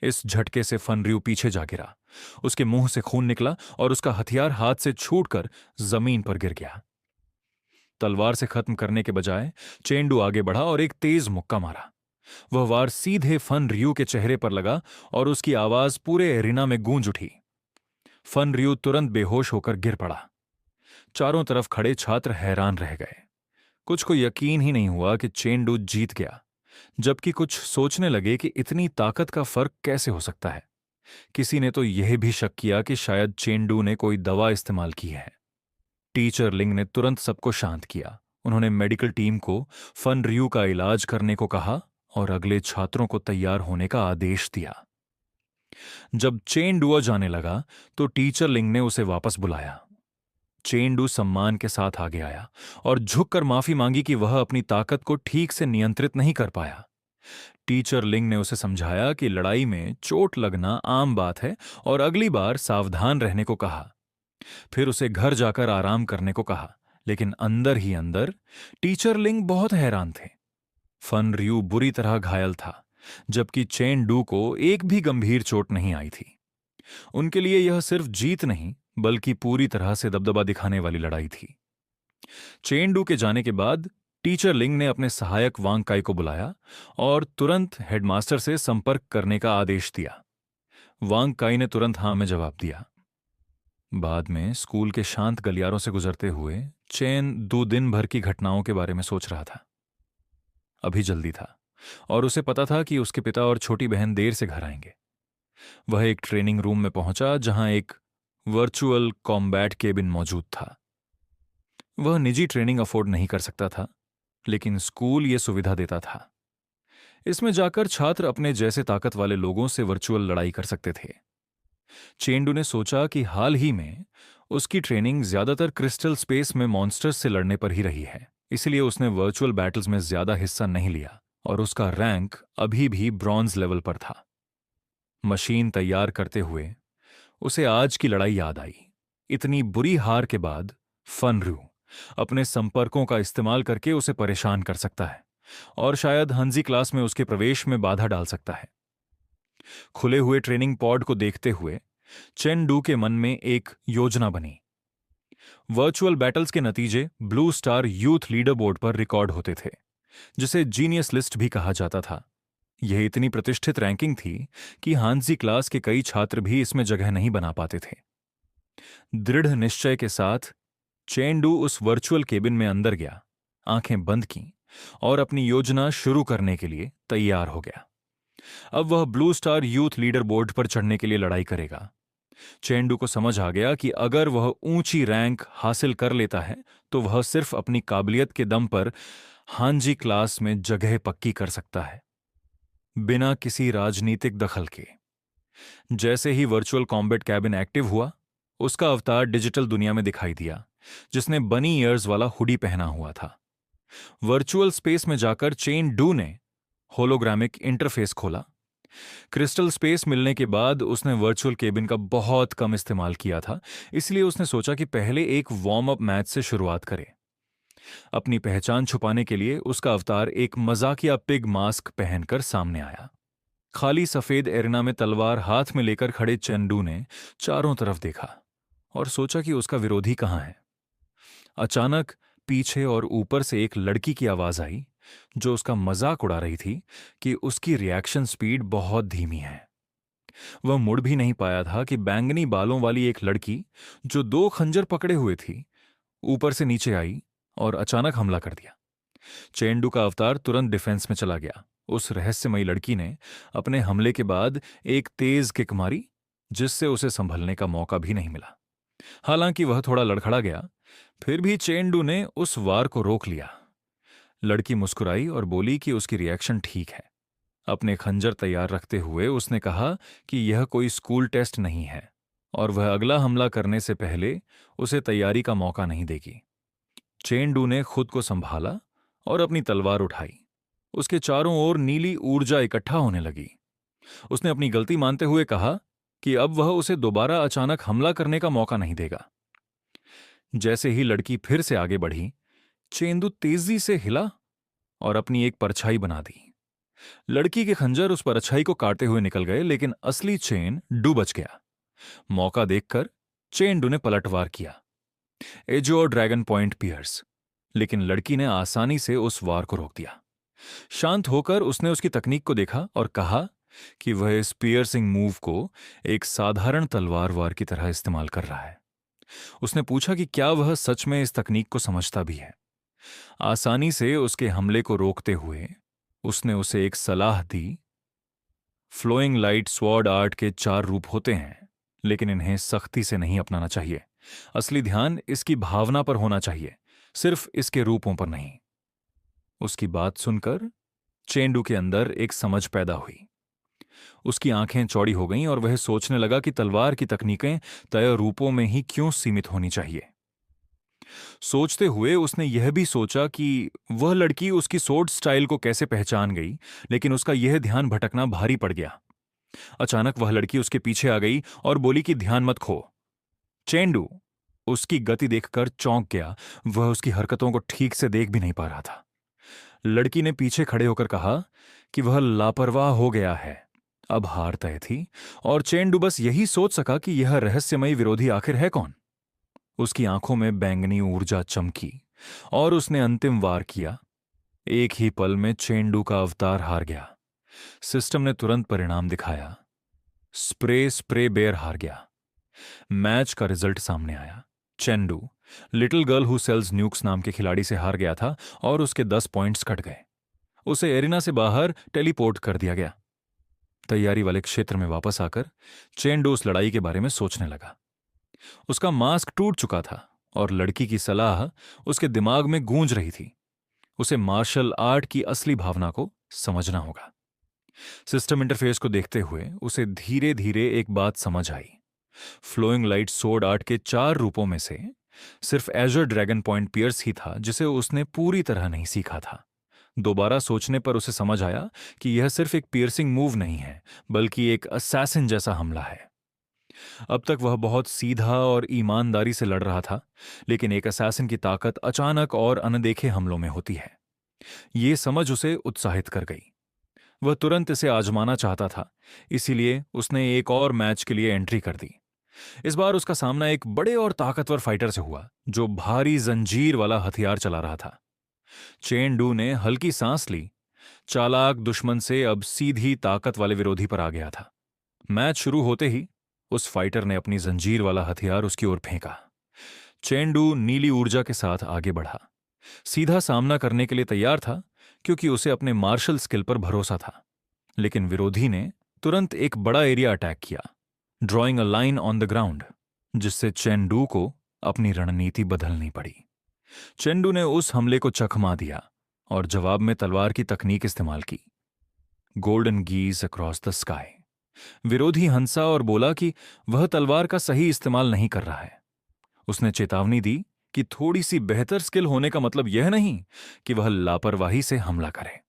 इस झटके से फन रयू पीछे जा गिरा। उसके मुंह से खून निकला और उसका हथियार हाथ से छूटकर जमीन पर गिर गया। तलवार से खत्म करने के बजाय चेंडू आगे बढ़ा और एक तेज मुक्का मारा। वह वार सीधे फन रयू के चेहरे पर लगा और उसकी आवाज पूरे एरिना में गूंज उठी। फन रयू तुरंत बेहोश होकर गिर पड़ा। चारों तरफ खड़े छात्र हैरान रह गए। कुछ को यकीन ही नहीं हुआ कि चेंडू जीत गया, जबकि कुछ सोचने लगे कि इतनी ताकत का फर्क कैसे हो सकता है। किसी ने तो यह भी शक किया कि शायद चेंडू ने कोई दवा इस्तेमाल की है। टीचर लिंग ने तुरंत सबको शांत किया। उन्होंने मेडिकल टीम को फन रियू का इलाज करने को कहा और अगले छात्रों को तैयार होने का आदेश दिया। जब चेंडुआ जाने लगा तो टीचर लिंग ने उसे वापस बुलाया। चेंडू सम्मान के साथ आगे आया और झुककर माफी मांगी कि वह अपनी ताकत को ठीक से नियंत्रित नहीं कर पाया। टीचर लिंग ने उसे समझाया कि लड़ाई में चोट लगना आम बात है और अगली बार सावधान रहने को कहा। फिर उसे घर जाकर आराम करने को कहा, लेकिन अंदर ही अंदर टीचर लिंग बहुत हैरान थे। फन रियू बुरी तरह घायल था, जबकि चेन डू को एक भी गंभीर चोट नहीं आई थी। उनके लिए यह सिर्फ जीत नहीं, बल्कि पूरी तरह से दबदबा दिखाने वाली लड़ाई थी। चेन डू के जाने के बाद टीचर लिंग ने अपने सहायक वांग काई को बुलाया और तुरंत हेडमास्टर से संपर्क करने का आदेश दिया। वांग काई ने तुरंत हां में जवाब दिया। बाद में स्कूल के शांत गलियारों से गुजरते हुए चेन 2 दिन भर की घटनाओं के बारे में सोच रहा था। अभी जल्दी था और उसे पता था कि उसके पिता और छोटी बहन देर से घर आएंगे। वह एक ट्रेनिंग रूम में पहुंचा जहां एक वर्चुअल कॉम्बैट केबिन मौजूद था। वह निजी ट्रेनिंग अफोर्ड नहीं कर सकता था, लेकिन स्कूल यह सुविधा देता था। इसमें जाकर छात्र अपने जैसे ताकत वाले लोगों से वर्चुअल लड़ाई कर सकते थे। चेंडू ने सोचा कि हाल ही में उसकी ट्रेनिंग ज्यादातर क्रिस्टल स्पेस में मॉन्स्टर्स से लड़ने पर ही रही है, इसलिए उसने वर्चुअल बैटल्स में ज्यादा हिस्सा नहीं लिया और उसका रैंक अभी भी ब्रॉन्ज लेवल पर था। मशीन तैयार करते हुए उसे आज की लड़ाई याद आई। इतनी बुरी हार के बाद फन रू अपने संपर्कों का इस्तेमाल करके उसे परेशान कर सकता है और शायद हंजी क्लास में उसके प्रवेश में बाधा डाल सकता है। खुले हुए ट्रेनिंग पॉड को देखते हुए चेन डू के मन में एक योजना बनी। वर्चुअल बैटल्स के नतीजे blue star youth leader board पर रिकॉर्ड होते थे, जिसे जीनियस लिस्ट भी कहा जाता था। यह इतनी प्रतिष्ठित रैंकिंग थी कि हांजी क्लास के कई छात्र भी इसमें जगह नहीं बना पाते थे। दृढ़ निश्चय के साथ चेंडू उस वर्चुअल केबिन में अंदर गया, आंखें बंद की और अपनी योजना शुरू करने के लिए तैयार हो गया। अब वह blue star youth leader board पर चढ़ने के लिए लड़ाई करेगा। चेंडू को समझ आ गया कि अगर वह ऊंची रैंक हासिल कर लेता है तो वह सिर्फ अपनी काबिलियत के दम पर हांजी क्लास में जगह पक्की कर सकता है, बिना किसी राजनीतिक दखल के। जैसे ही वर्चुअल कॉम्बैट कैबिन एक्टिव हुआ, उसका अवतार डिजिटल दुनिया में दिखाई दिया, जिसने बनी ईयर्स वाला हुडी पहना हुआ था। वर्चुअल स्पेस में जाकर चेन डू ने होलोग्रामिक इंटरफेस खोला। क्रिस्टल स्पेस मिलने के बाद उसने वर्चुअल केबिन का बहुत कम इस्तेमाल किया था, इसलिए उसने सोचा कि पहले एक वार्म अप मैच से शुरुआत करे। अपनी पहचान छुपाने के लिए उसका अवतार एक मजाकिया पिग मास्क पहनकर सामने आया। खाली सफेद एरिना में तलवार हाथ में लेकर खड़े चेंडू ने चारों तरफ देखा और सोचा कि उसका विरोधी कहां है। अचानक पीछे और ऊपर से एक लड़की की आवाज आई, जो उसका मजाक उड़ा रही थी कि उसकी रिएक्शन स्पीड बहुत धीमी है। वह मुड़ भी नहीं पाया था कि बैंगनी बालों वाली एक लड़की, जो 2 खंजर पकड़े हुए थी, ऊपर से नीचे आई और अचानक हमला कर दिया। चेंडू का अवतार तुरंत डिफेंस में चला गया। उस रहस्यमयी लड़की ने अपने हमले के बाद एक तेज किक मारी, जिससे उसे संभलने का मौका भी नहीं मिला। हालांकि वह थोड़ा लड़खड़ा गया, फिर भी चेंडू ने उस वार को रोक लिया। लड़की मुस्कुराई और बोली कि उसकी रिएक्शन ठीक है। अपने खंजर तैयार रखते हुए उसने कहा कि यह कोई स्कूल टेस्ट नहीं है और वह अगला हमला करने से पहले उसे तैयारी का मौका नहीं देगी। चेंडू ने खुद को संभाला और अपनी तलवार उठाई। उसके चारों ओर नीली ऊर्जा इकट्ठा होने लगी। उसने अपनी गलती मानते हुए कहा कि अब वह उसे दोबारा अचानक हमला करने का मौका नहीं देगा। जैसे ही लड़की फिर से आगे बढ़ी, चेंडू तेजी से हिला और अपनी एक परछाई बना दी। लड़की के खंजर उस परछाई को काटते हुए निकल गए, लेकिन असली चेन डू बच गया। मौका देखकर चेंडू ने पलटवार किया, एजोर ड्रैगन पॉइंट पियर्स, लेकिन लड़की ने आसानी से उस वार को रोक दिया। शांत होकर उसने उसकी तकनीक को देखा और कहा कि वह इस पियर्सिंग मूव को एक साधारण तलवार वार की तरह इस्तेमाल कर रहा है। उसने पूछा कि क्या वह सच में इस तकनीक को समझता भी है। आसानी से उसके हमले को रोकते हुए उसने उसे एक सलाह दी। फ्लोइंग लाइट स्वॉर्ड आर्ट के 4 रूप होते हैं, लेकिन इन्हें सख्ती से नहीं अपनाना चाहिए। असली ध्यान इसकी भावना पर होना चाहिए, सिर्फ इसके रूपों पर नहीं। उसकी बात सुनकर चेंडू के अंदर एक समझ पैदा हुई। उसकी आंखें चौड़ी हो गईं और वह सोचने लगा कि तलवार की तकनीकें तय रूपों में ही क्यों सीमित होनी चाहिए। सोचते हुए उसने यह भी सोचा कि वह लड़की उसकी सोर्ड स्टाइल को कैसे पहचान गई, लेकिन उसका यह ध्यान भटकना भारी पड़ गया। अचानक वह लड़की उसके पीछे आ गई और बोली कि ध्यान मत खो। चेंडू उसकी गति देखकर चौंक गया। वह उसकी हरकतों को ठीक से देख भी नहीं पा रहा था। लड़की ने पीछे खड़े होकर कहा कि वह लापरवाह हो गया है। अब हार तय थी और चेंडू बस यही सोच सका कि यह रहस्यमयी विरोधी आखिर है कौन। उसकी आंखों में बैंगनी ऊर्जा चमकी और उसने अंतिम वार किया। एक ही पल में चेंडू का अवतार हार गया। सिस्टम ने तुरंत परिणाम दिखाया। स्प्रे स्प्रे बेयर हार गया। मैच का रिजल्ट सामने आया। चेंडू लिटिल गर्ल हु सेल्स न्यूक्स नाम के खिलाड़ी से हार गया था और उसके 10 पॉइंट्स कट गए। उसे एरिना से बाहर टेलीपोर्ट कर दिया गया। तैयारी वाले क्षेत्र में वापस आकर चेंडू उस लड़ाई के बारे में सोचने लगा। उसका मास्क टूट चुका था और लड़की की सलाह उसके दिमाग में गूंज रही थी। उसे मार्शल आर्ट की असली भावना को समझना होगा। सिस्टम इंटरफेस को देखते हुए उसे धीरे धीरे एक बात समझ आई। फ्लोइंग लाइट सोर्ड आर्ट के 4 रूपों में से सिर्फ एजर ड्रैगन पॉइंट पियर्स ही था जिसे उसने पूरी तरह नहीं सीखा था। दोबारा सोचने पर उसे समझ आया कि यह सिर्फ एक पियर्सिंग मूव नहीं है, बल्कि एक असैसिन जैसा हमला है। अब तक वह बहुत सीधा और ईमानदारी से लड़ रहा था, लेकिन एक असैसिन की ताकत अचानक और अनदेखे हमलों में होती है। ये समझ उसे उत्साहित कर गई। वह तुरंत इसे आजमाना चाहता था, इसीलिए उसने एक और मैच के लिए एंट्री कर दी। इस बार उसका सामना एक बड़े और ताकतवर फाइटर से हुआ जो भारी जंजीर वाला हथियार चला रहा था। चेंडू ने हल्की सांस ली। चालाक दुश्मन से अब सीधी ताकत वाले विरोधी पर आ गया था। मैच शुरू होते ही उस फाइटर ने अपनी जंजीर वाला हथियार उसकी ओर फेंका। चेंडू नीली ऊर्जा के साथ आगे बढ़ा। सीधा सामना करने के लिए तैयार था, क्योंकि उसे अपने मार्शल स्किल पर भरोसा था। लेकिन विरोधी ने तुरंत एक बड़ा एरिया अटैक किया, drawing a line on the ground, जिससे चेंडू को अपनी रणनीति बदलनी पड़ी। चेंडू ने उस हमले को चकमा दिया और जवाब में तलवार की तकनीक इस्तेमाल की, गोल्डन गीज अक्रॉस द स्काई। विरोधी हंसा और बोला कि वह तलवार का सही इस्तेमाल नहीं कर रहा है। उसने चेतावनी दी कि थोड़ी सी बेहतर स्किल होने का मतलब यह नहीं कि वह लापरवाही से हमला करे।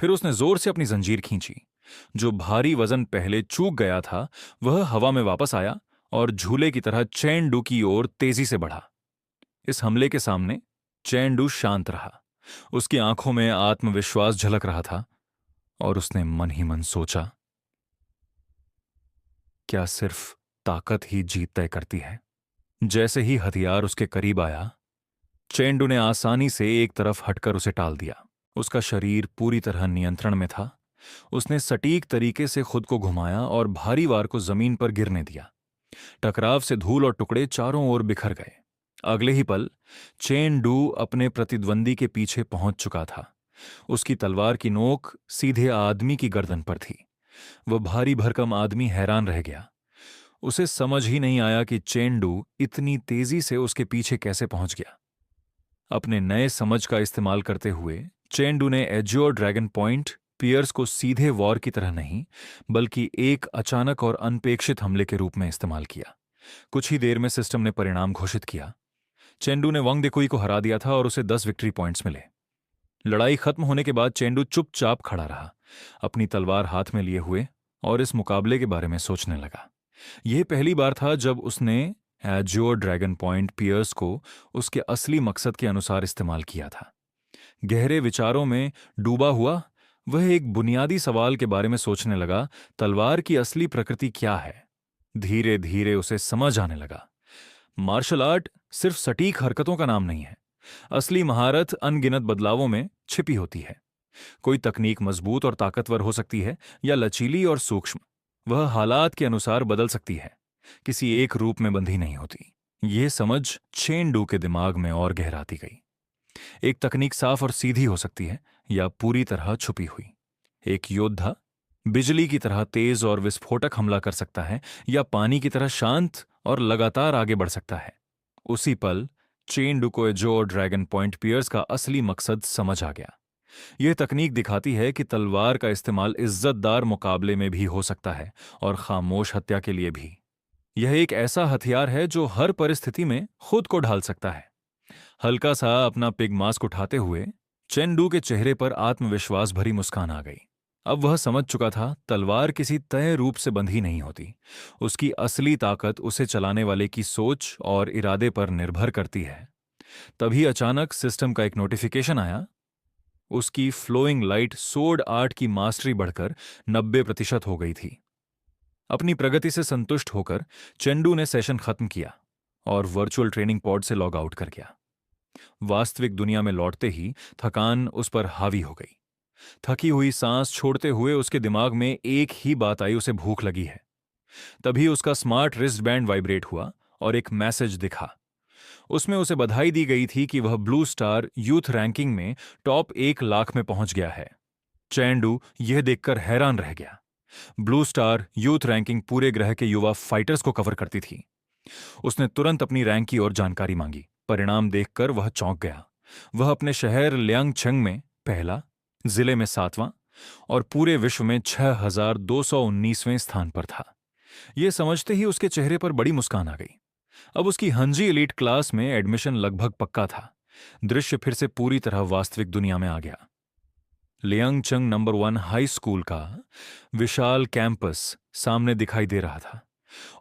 फिर उसने जोर से अपनी जंजीर खींची। जो भारी वजन पहले चूक गया था वह हवा में वापस आया और झूले की तरह चेंडू की ओर तेजी से बढ़ा। इस हमले के सामने चेंडू शांत रहा। उसकी आंखों में आत्मविश्वास झलक रहा था और उसने मन ही मन सोचा, क्या सिर्फ ताकत ही जीत तय करती है? जैसे ही हथियार उसके करीब आया, चेंडू ने आसानी से एक तरफ हटकर उसे टाल दिया। उसका शरीर पूरी तरह नियंत्रण में था। उसने सटीक तरीके से खुद को घुमाया और भारी वार को जमीन पर गिरने दिया। टकराव से धूल और टुकड़े चारों ओर बिखर गए। अगले ही पल चेंडू अपने प्रतिद्वंदी के पीछे पहुंच चुका था। उसकी तलवार की नोक सीधे आदमी की गर्दन पर थी। वह भारी भरकम आदमी हैरान रह गया। उसे समझ ही नहीं आया कि चेंडू इतनी तेजी से उसके पीछे कैसे पहुंच गया। अपने नए समझ का इस्तेमाल करते हुए चेंडू ने एज्योर ड्रैगन पॉइंट पियर्स को सीधे वॉर की तरह नहीं, बल्कि एक अचानक और अनपेक्षित हमले के रूप में इस्तेमाल किया। कुछ ही देर में सिस्टम ने परिणाम घोषित किया। चेंडू ने वांग देकुई को हरा दिया था और उसे 10 विक्ट्री पॉइंट्स मिले। लड़ाई खत्म होने के बाद चेंडू चुपचाप खड़ा रहा, अपनी तलवार हाथ में लिए हुए, और इस मुकाबले के बारे में सोचने लगा। यह पहली बार था जब उसने एज्योर ड्रैगन पॉइंट पियर्स को उसके असली मकसद के अनुसार इस्तेमाल किया था। गहरे विचारों में डूबा हुआ वह एक बुनियादी सवाल के बारे में सोचने लगा, तलवार की असली प्रकृति क्या है? धीरे धीरे उसे समझ आने लगा, मार्शल आर्ट सिर्फ सटीक हरकतों का नाम नहीं है। असली महारत अनगिनत बदलावों में छिपी होती है। कोई तकनीक मजबूत और ताकतवर हो सकती है या लचीली और सूक्ष्म। वह हालात के अनुसार बदल सकती है, किसी एक रूप में बंधी नहीं होती। यह समझ चेंडू के दिमाग में और गहराती गई। एक तकनीक साफ और सीधी हो सकती है या पूरी तरह छुपी हुई। एक योद्धा बिजली की तरह तेज और विस्फोटक हमला कर सकता है या पानी की तरह शांत और लगातार आगे बढ़ सकता है। उसी पल चेन डुकोएजो और ड्रैगन पॉइंट पियर्स का असली मकसद समझ आ गया। यह तकनीक दिखाती है कि तलवार का इस्तेमाल इज्जतदार मुकाबले में भी हो सकता है और खामोश हत्या के लिए भी। यह एक ऐसा हथियार है जो हर परिस्थिति में खुद को ढाल सकता है। हल्का सा अपना पिग मास्क उठाते हुए चेंडू के चेहरे पर आत्मविश्वास भरी मुस्कान आ गई। अब वह समझ चुका था तलवार किसी तय रूप से बंधी नहीं होती। उसकी असली ताकत उसे चलाने वाले की सोच और इरादे पर निर्भर करती है। तभी अचानक सिस्टम का एक नोटिफिकेशन आया। उसकी फ्लोइंग लाइट सोड आर्ट की मास्टरी बढ़कर 90% हो गई थी। अपनी प्रगति से संतुष्ट होकर चेंडू ने सेशन खत्म किया और वर्चुअल ट्रेनिंग पॉड से लॉग आउट कर गया। वास्तविक दुनिया में लौटते ही थकान उस पर हावी हो गई। थकी हुई सांस छोड़ते हुए उसके दिमाग में एक ही बात आई, उसे भूख लगी है। तभी उसका स्मार्ट रिस्ट बैंड वाइब्रेट हुआ और एक मैसेज दिखा। उसमें उसे बधाई दी गई थी कि वह ब्लू स्टार यूथ रैंकिंग में टॉप 1 लाख में पहुंच गया है। चैंडू यह देखकर हैरान रह गया। ब्लू स्टार यूथ रैंकिंग पूरे ग्रह के युवा फाइटर्स को कवर करती थी। उसने तुरंत अपनी रैंक की ओर जानकारी मांगी। परिणाम देखकर वह चौंक गया। वह अपने शहर लियांगछंग में पहला, जिले में 7वां और पूरे विश्व में 6219वें स्थान पर था। यह समझते ही उसके चेहरे पर बड़ी मुस्कान आ गई। अब उसकी हंजी एलीट क्लास में एडमिशन लगभग पक्का था। दृश्य फिर से पूरी तरह वास्तविक दुनिया में आ गया। लियांगचंग नंबर 1 हाई स्कूल का विशाल कैंपस सामने दिखाई दे रहा था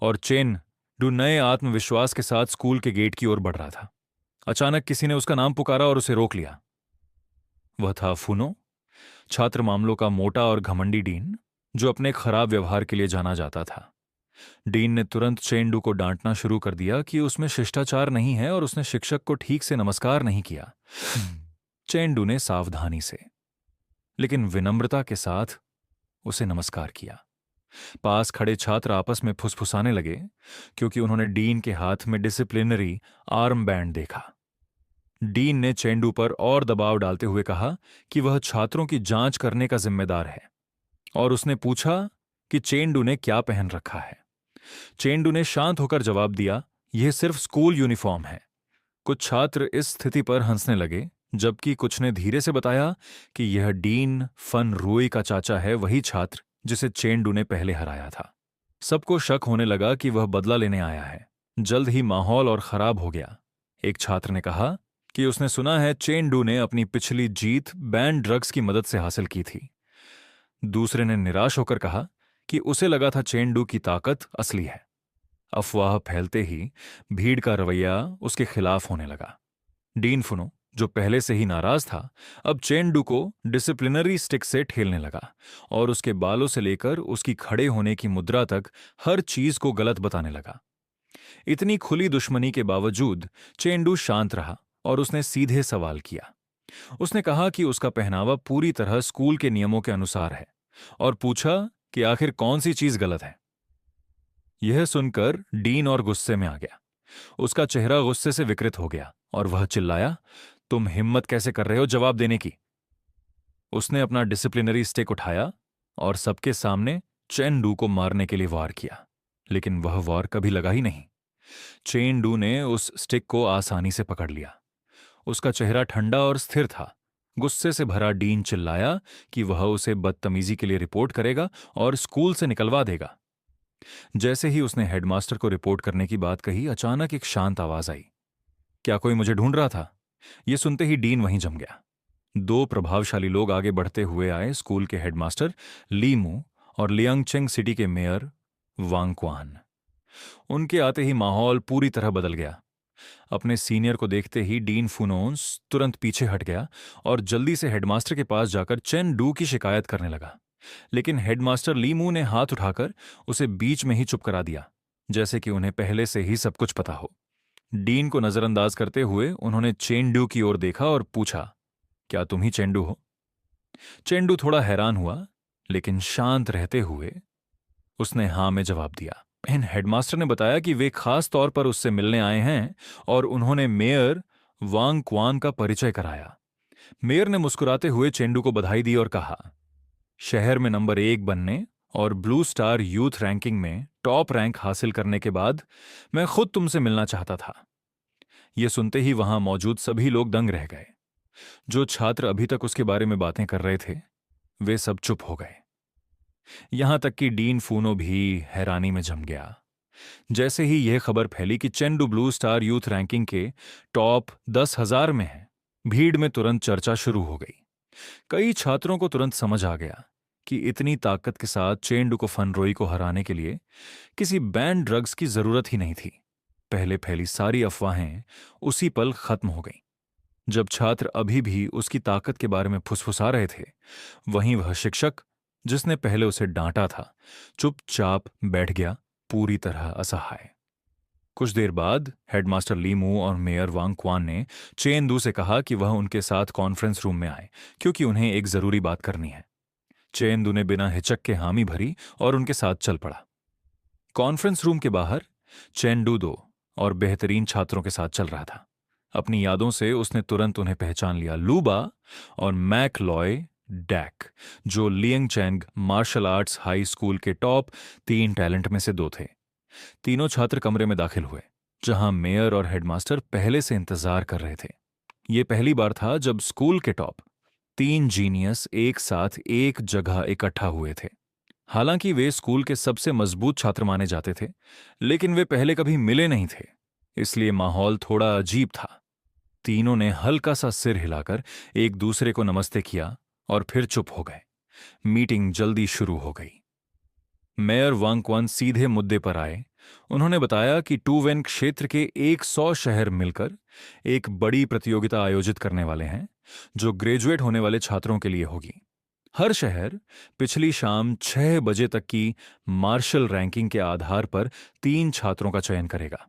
और चेन डू नए आत्मविश्वास के साथ स्कूल के गेट की ओर बढ़ रहा था। अचानक किसी ने उसका नाम पुकारा और उसे रोक लिया। वह था फुनो, छात्र मामलों का मोटा और घमंडी डीन, जो अपने खराब व्यवहार के लिए जाना जाता था। डीन ने तुरंत चेंडू को डांटना शुरू कर दिया कि उसमें शिष्टाचार नहीं है और उसने शिक्षक को ठीक से नमस्कार नहीं किया। चेंडू ने सावधानी से लेकिन विनम्रता के साथ उसे नमस्कार किया। पास खड़े छात्र आपस में फुसफुसाने लगे क्योंकि उन्होंने डीन के हाथ में डिसिप्लिनरी आर्म बैंड देखा। डीन ने चेंडू पर और दबाव डालते हुए कहा कि वह छात्रों की जांच करने का जिम्मेदार है और उसने पूछा कि चेंडू ने क्या पहन रखा है। चेंडू ने शांत होकर जवाब दिया, यह सिर्फ स्कूल यूनिफॉर्म है। कुछ छात्र इस स्थिति पर हंसने लगे, जबकि कुछ ने धीरे से बताया कि यह डीन फन रूई का चाचा है, वही छात्र जिसे चेंडू ने पहले हराया था। सबको शक होने लगा कि वह बदला लेने आया है। जल्द ही माहौल और खराब हो गया। एक छात्र ने कहा कि उसने सुना है चेंडू ने अपनी पिछली जीत बैन ड्रग्स की मदद से हासिल की थी। दूसरे ने निराश होकर कहा कि उसे लगा था चेंडू की ताकत असली है। अफवाह फैलते ही भीड़ का रवैया उसके खिलाफ होने लगा। डीन फुनो, जो पहले से ही नाराज था, अब चेंडू को डिसिप्लिनरी स्टिक से ठेलने लगा और उसके बालों से लेकर उसकी खड़े होने की मुद्रा तक हर चीज को गलत बताने लगा। इतनी खुली दुश्मनी के बावजूद चेंडू शांत रहा और उसने सीधे सवाल किया। उसने कहा कि उसका पहनावा पूरी तरह स्कूल के नियमों के अनुसार है और पूछा कि आखिर कौन सी चीज गलत है। यह सुनकर डीन और गुस्से में आ गया। उसका चेहरा गुस्से से विकृत हो गया और वह चिल्लाया, तुम हिम्मत कैसे कर रहे हो जवाब देने की? उसने अपना डिसिप्लिनरी स्टिक उठाया और सबके सामने चेंडू को मारने के लिए वार किया, लेकिन वह वार कभी लगा ही नहीं। चेंडू ने उस स्टिक को आसानी से पकड़ लिया। उसका चेहरा ठंडा और स्थिर था। गुस्से से भरा डीन चिल्लाया कि वह उसे बदतमीजी के लिए रिपोर्ट करेगा और स्कूल से निकलवा देगा। जैसे ही उसने हेडमास्टर को रिपोर्ट करने की बात कही, अचानक एक शांत आवाज आई, क्या कोई मुझे ढूंढ रहा था? यह सुनते ही डीन वहीं जम गया। 2 प्रभावशाली लोग आगे बढ़ते हुए आए, स्कूल के हेडमास्टर लीमू और लियांगचेंग सिटी के मेयर वांगक्वान। उनके आते ही माहौल पूरी तरह बदल गया। अपने सीनियर को देखते ही डीन फुनोन्स तुरंत पीछे हट गया और जल्दी से हेडमास्टर के पास जाकर चेन डू की शिकायत करने लगा। लेकिन हेडमास्टर लीमू ने हाथ उठाकर उसे बीच में ही चुप करा दिया, जैसे कि उन्हें पहले से ही सब कुछ पता हो। डीन को नजरअंदाज करते हुए उन्होंने चेंडू की ओर देखा और पूछा, क्या तुम ही चेंडू हो? चेंडू थोड़ा हैरान हुआ, लेकिन शांत रहते हुए उसने हां में जवाब दिया। इन हेडमास्टर ने बताया कि वे खास तौर पर उससे मिलने आए हैं और उन्होंने मेयर वांग क्वान का परिचय कराया। मेयर ने मुस्कुराते हुए चेंडू को बधाई दी और कहा, शहर में नंबर 1 बनने और ब्लू स्टार यूथ रैंकिंग में टॉप रैंक हासिल करने के बाद मैं खुद तुमसे मिलना चाहता था। यह सुनते ही वहां मौजूद सभी लोग दंग रह गए। जो छात्र अभी तक उसके बारे में बातें कर रहे थे, वे सब चुप हो गए। यहां तक कि डीन फूनो भी हैरानी में जम गया। जैसे ही यह खबर फैली कि चेंडू ब्लू स्टार यूथ रैंकिंग के टॉप 10,000 में है, भीड़ में तुरंत चर्चा शुरू हो गई। कई छात्रों को तुरंत समझ आ गया कि इतनी ताकत के साथ चेंडू को फनरोई को हराने के लिए किसी बैन ड्रग्स की जरूरत ही नहीं थी। पहले फैली सारी अफवाहें उसी पल खत्म हो गईं। जब छात्र अभी भी उसकी ताकत के बारे में फुसफुसा रहे थे, वहीं वह शिक्षक जिसने पहले उसे डांटा था, चुपचाप बैठ गया, पूरी तरह असहाय। कुछ देर बाद हेडमास्टर लीमू और मेयर वांग क्वान ने चेंदू से कहा कि वह उनके साथ कॉन्फ्रेंस रूम में आए, क्योंकि उन्हें एक जरूरी बात करनी है। चेंदू ने बिना हिचक के हामी भरी और उनके साथ चल पड़ा। कॉन्फ्रेंस रूम के बाहर चेंडू दो और बेहतरीन छात्रों के साथ चल रहा था। अपनी यादों से उसने तुरंत उन्हें पहचान लिया, लूबा और मैक लॉय डैक, जो Liang Chang martial arts high school के टॉप 3 टैलेंट में से 2 थे। तीनों छात्र कमरे में दाखिल हुए, जहां मेयर और हेडमास्टर पहले से इंतजार कर रहे थे। यह पहली बार था जब स्कूल के टॉप 3 जीनियस एक साथ एक जगह इकट्ठा हुए थे। हालांकि वे स्कूल के सबसे मजबूत छात्र माने जाते थे, लेकिन वे पहले कभी मिले नहीं थे, इसलिए माहौल थोड़ा अजीब था। तीनों ने हल्का सा सिर हिलाकर एक दूसरे को नमस्ते किया और फिर चुप हो गए। मीटिंग जल्दी शुरू हो गई। मेयर वांग क्वान सीधे मुद्दे पर आए। उन्होंने बताया कि टूवेन क्षेत्र के 100 शहर मिलकर एक बड़ी प्रतियोगिता आयोजित करने वाले हैं, जो ग्रेजुएट होने वाले छात्रों के लिए होगी। हर शहर पिछली शाम 6 बजे तक की मार्शल रैंकिंग के आधार पर 3 छात्रों का चयन करेगा।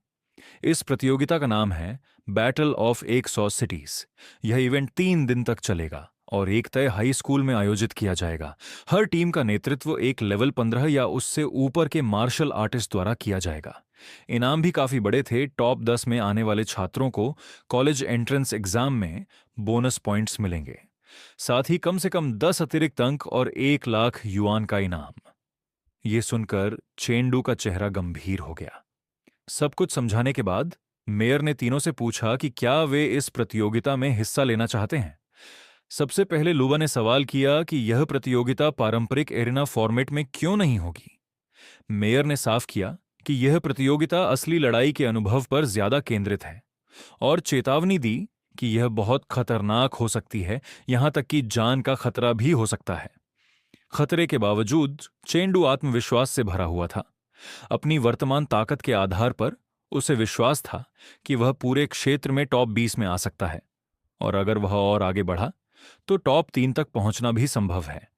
इस प्रतियोगिता का नाम है बैटल ऑफ 100 सिटीज। यह इवेंट 3 दिन तक चलेगा और एक तय हाई स्कूल में आयोजित किया जाएगा। हर टीम का नेतृत्व एक लेवल 15 या उससे ऊपर के मार्शल आर्टिस्ट द्वारा किया जाएगा। इनाम भी काफी बड़े थे। टॉप 10 में आने वाले छात्रों को कॉलेज एंट्रेंस एग्जाम में बोनस पॉइंट्स मिलेंगे, साथ ही कम से कम 10 अतिरिक्त अंक और 1 लाख युआन का इनाम। यह सुनकर चेंडू का चेहरा गंभीर हो गया। सब कुछ समझाने के बाद मेयर ने तीनों से पूछा कि क्या वे इस प्रतियोगिता में हिस्सा लेना चाहते हैं। सबसे पहले लूबा ने सवाल किया कि यह प्रतियोगिता पारंपरिक एरिना फॉर्मेट में क्यों नहीं होगी। मेयर ने साफ किया कि यह प्रतियोगिता असली लड़ाई के अनुभव पर ज्यादा केंद्रित है और चेतावनी दी कि यह बहुत खतरनाक हो सकती है, यहां तक कि जान का खतरा भी हो सकता है। खतरे के बावजूद चेंडू आत्मविश्वास से भरा हुआ था। अपनी वर्तमान ताकत के आधार पर उसे विश्वास था कि वह पूरे क्षेत्र में टॉप 20 में आ सकता है, और अगर वह और आगे बढ़ा तो टॉप 3 तक पहुंचना भी संभव है।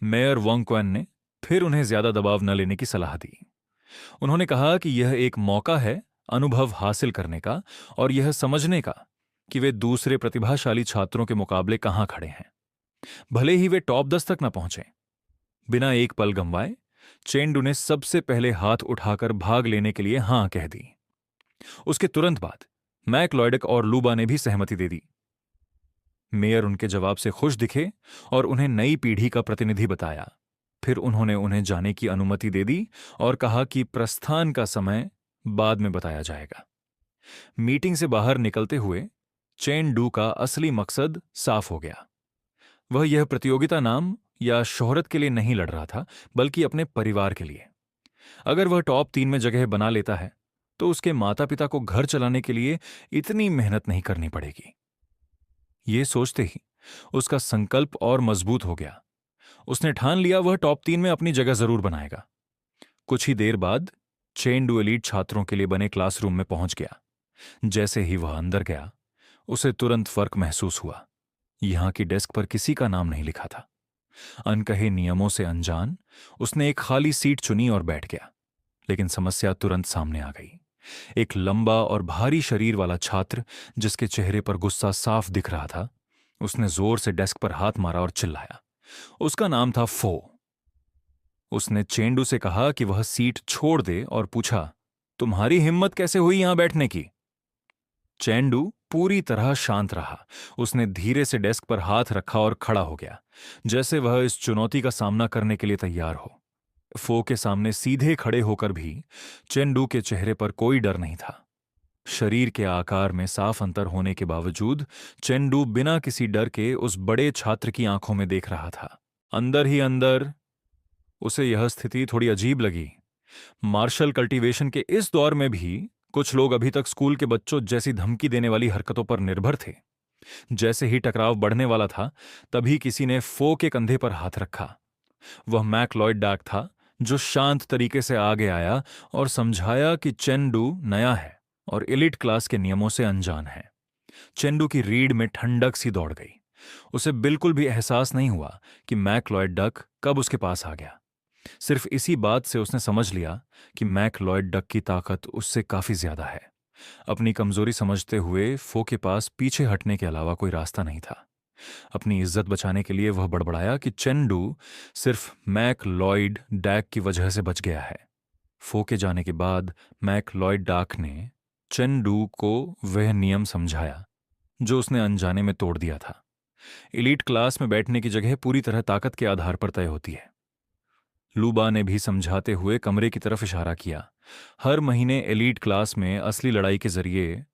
मेयर वांग क्वान ने फिर उन्हें ज्यादा दबाव न लेने की सलाह दी। उन्होंने कहा कि यह एक मौका है अनुभव हासिल करने का और यह समझने का कि वे दूसरे प्रतिभाशाली छात्रों के मुकाबले कहां खड़े हैं, भले ही वे टॉप 10 तक न पहुंचे। बिना एक पल गंवाए चेंडू ने सबसे पहले हाथ उठाकर भाग लेने के लिए हां कह दी। उसके तुरंत बाद मैक लॉयडक और लूबा ने भी सहमति दे दी। मेयर उनके जवाब से खुश दिखे और उन्हें नई पीढ़ी का प्रतिनिधि बताया। फिर उन्होंने उन्हें जाने की अनुमति दे दी और कहा कि प्रस्थान का समय बाद में बताया जाएगा। मीटिंग से बाहर निकलते हुए चेंडू का असली मकसद साफ हो गया। वह यह प्रतियोगिता नाम या शोहरत के लिए नहीं लड़ रहा था, बल्कि अपने परिवार के लिए। अगर वह टॉप 3 में जगह बना लेता है तो उसके माता पिता को घर चलाने के लिए इतनी मेहनत नहीं करनी पड़ेगी। ये सोचते ही उसका संकल्प और मजबूत हो गया। उसने ठान लिया वह टॉप 3 में अपनी जगह जरूर बनाएगा। कुछ ही देर बाद चेंडू एलीट छात्रों के लिए बने क्लासरूम में पहुंच गया। जैसे ही वह अंदर गया, उसे तुरंत फर्क महसूस हुआ। यहां की डेस्क पर किसी का नाम नहीं लिखा था। अनकहे नियमों से अनजान उसने एक खाली सीट चुनी और बैठ गया। लेकिन समस्या तुरंत सामने आ गई। एक लंबा और भारी शरीर वाला छात्र, जिसके चेहरे पर गुस्सा साफ दिख रहा था, उसने जोर से डेस्क पर हाथ मारा और चिल्लाया। उसका नाम था फो। उसने चेंडू से कहा कि वह सीट छोड़ दे और पूछा, तुम्हारी हिम्मत कैसे हुई यहां बैठने की? चेंडू पूरी तरह शांत रहा। उसने धीरे से डेस्क पर हाथ रखा और खड़ा हो गया, जैसे वह इस चुनौती का सामना करने के लिए तैयार हो। फो के सामने सीधे खड़े होकर भी चेंडू के चेहरे पर कोई डर नहीं था। शरीर के आकार में साफ अंतर होने के बावजूद चेंडू बिना किसी डर के उस बड़े छात्र की आंखों में देख रहा था। अंदर ही अंदर उसे यह स्थिति थोड़ी अजीब लगी। मार्शल कल्टीवेशन के इस दौर में भी कुछ लोग अभी तक स्कूल के बच्चों जैसी धमकी देने वाली हरकतों पर निर्भर थे। जैसे ही टकराव बढ़ने वाला था, तभी किसी ने फो के कंधे पर हाथ रखा। वह मैक लॉयड डाक था, जो शांत तरीके से आगे आया और समझाया कि चेंडू नया है और एलिट क्लास के नियमों से अनजान है। चेंडू की रीढ़ में ठंडक सी दौड़ गई। उसे बिल्कुल भी एहसास नहीं हुआ कि मैक लॉयड डक कब उसके पास आ गया। सिर्फ इसी बात से उसने समझ लिया कि मैक लॉयड डक की ताकत उससे काफी ज्यादा है। अपनी कमजोरी समझते हुए फो के पास पीछे हटने के अलावा कोई रास्ता नहीं था। अपनी इज्जत बचाने के लिए वह बड़बड़ाया कि चेंडू सिर्फ मैक लॉयड डैक की वजह से बच गया है। फो के जाने के बाद मैक लॉयड डाक ने चेंडू को वह नियम समझाया जो उसने अनजाने में तोड़ दिया था। एलीट क्लास में बैठने की जगह पूरी तरह ताकत के आधार पर तय होती है। लूबा ने भी समझाते हुए कमरे की तरफ इशारा किया। हर महीने एलीट क्लास में असली लड़ाई के जरिए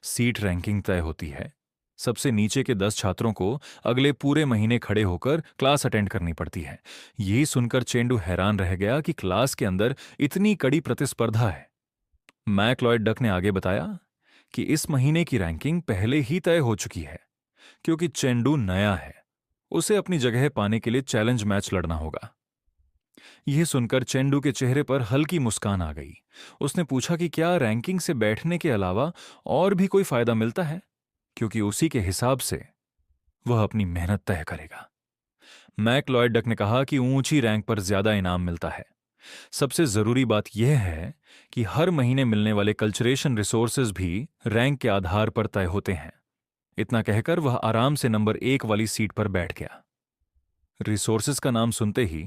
सीट रैंकिंग तय होती है। सबसे नीचे के 10 छात्रों को अगले पूरे महीने खड़े होकर क्लास अटेंड करनी पड़ती है। यही सुनकर चेंडू हैरान रह गया कि क्लास के अंदर इतनी कड़ी प्रतिस्पर्धा है। मैक लॉयड डक ने आगे बताया कि इस महीने की रैंकिंग पहले ही तय हो चुकी है, क्योंकि चेंडू नया है। उसे अपनी जगह पाने के लिए चैलेंज मैच लड़ना होगा। यह सुनकर चेंडू के चेहरे पर हल्की मुस्कान आ गई। उसने पूछा कि क्या रैंकिंग से बैठने के अलावा और भी कोई फायदा मिलता है, क्योंकि उसी के हिसाब से वह अपनी मेहनत तय करेगा। मैक लॉयड डक ने कहा कि ऊंची रैंक पर ज्यादा इनाम मिलता है। सबसे जरूरी बात यह है कि हर महीने मिलने वाले कल्चरेशन रिसोर्सेज भी रैंक के आधार पर तय होते हैं। इतना कहकर वह आराम से नंबर 1 वाली सीट पर बैठ गया। रिसोर्सेज का नाम सुनते ही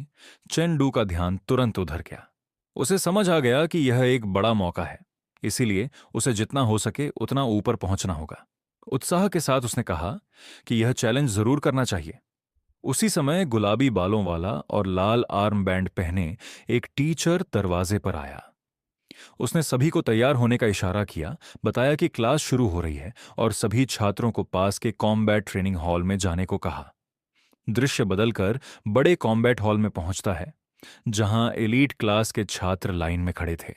चेंडू का ध्यान तुरंत उधर गया। उसे समझ आ गया कि यह एक बड़ा मौका है, इसीलिए उसे जितना हो सके उतना ऊपर पहुंचना होगा। उत्साह के साथ उसने कहा कि यह चैलेंज जरूर करना चाहिए। उसी समय गुलाबी बालों वाला और लाल आर्म बैंड पहने एक टीचर दरवाजे पर आया। उसने सभी को तैयार होने का इशारा किया, बताया कि क्लास शुरू हो रही है और सभी छात्रों को पास के कॉम्बैट ट्रेनिंग हॉल में जाने को कहा। दृश्य बदलकर बड़े कॉम्बैट हॉल में पहुंचता है, जहां एलीट क्लास के छात्र लाइन में खड़े थे।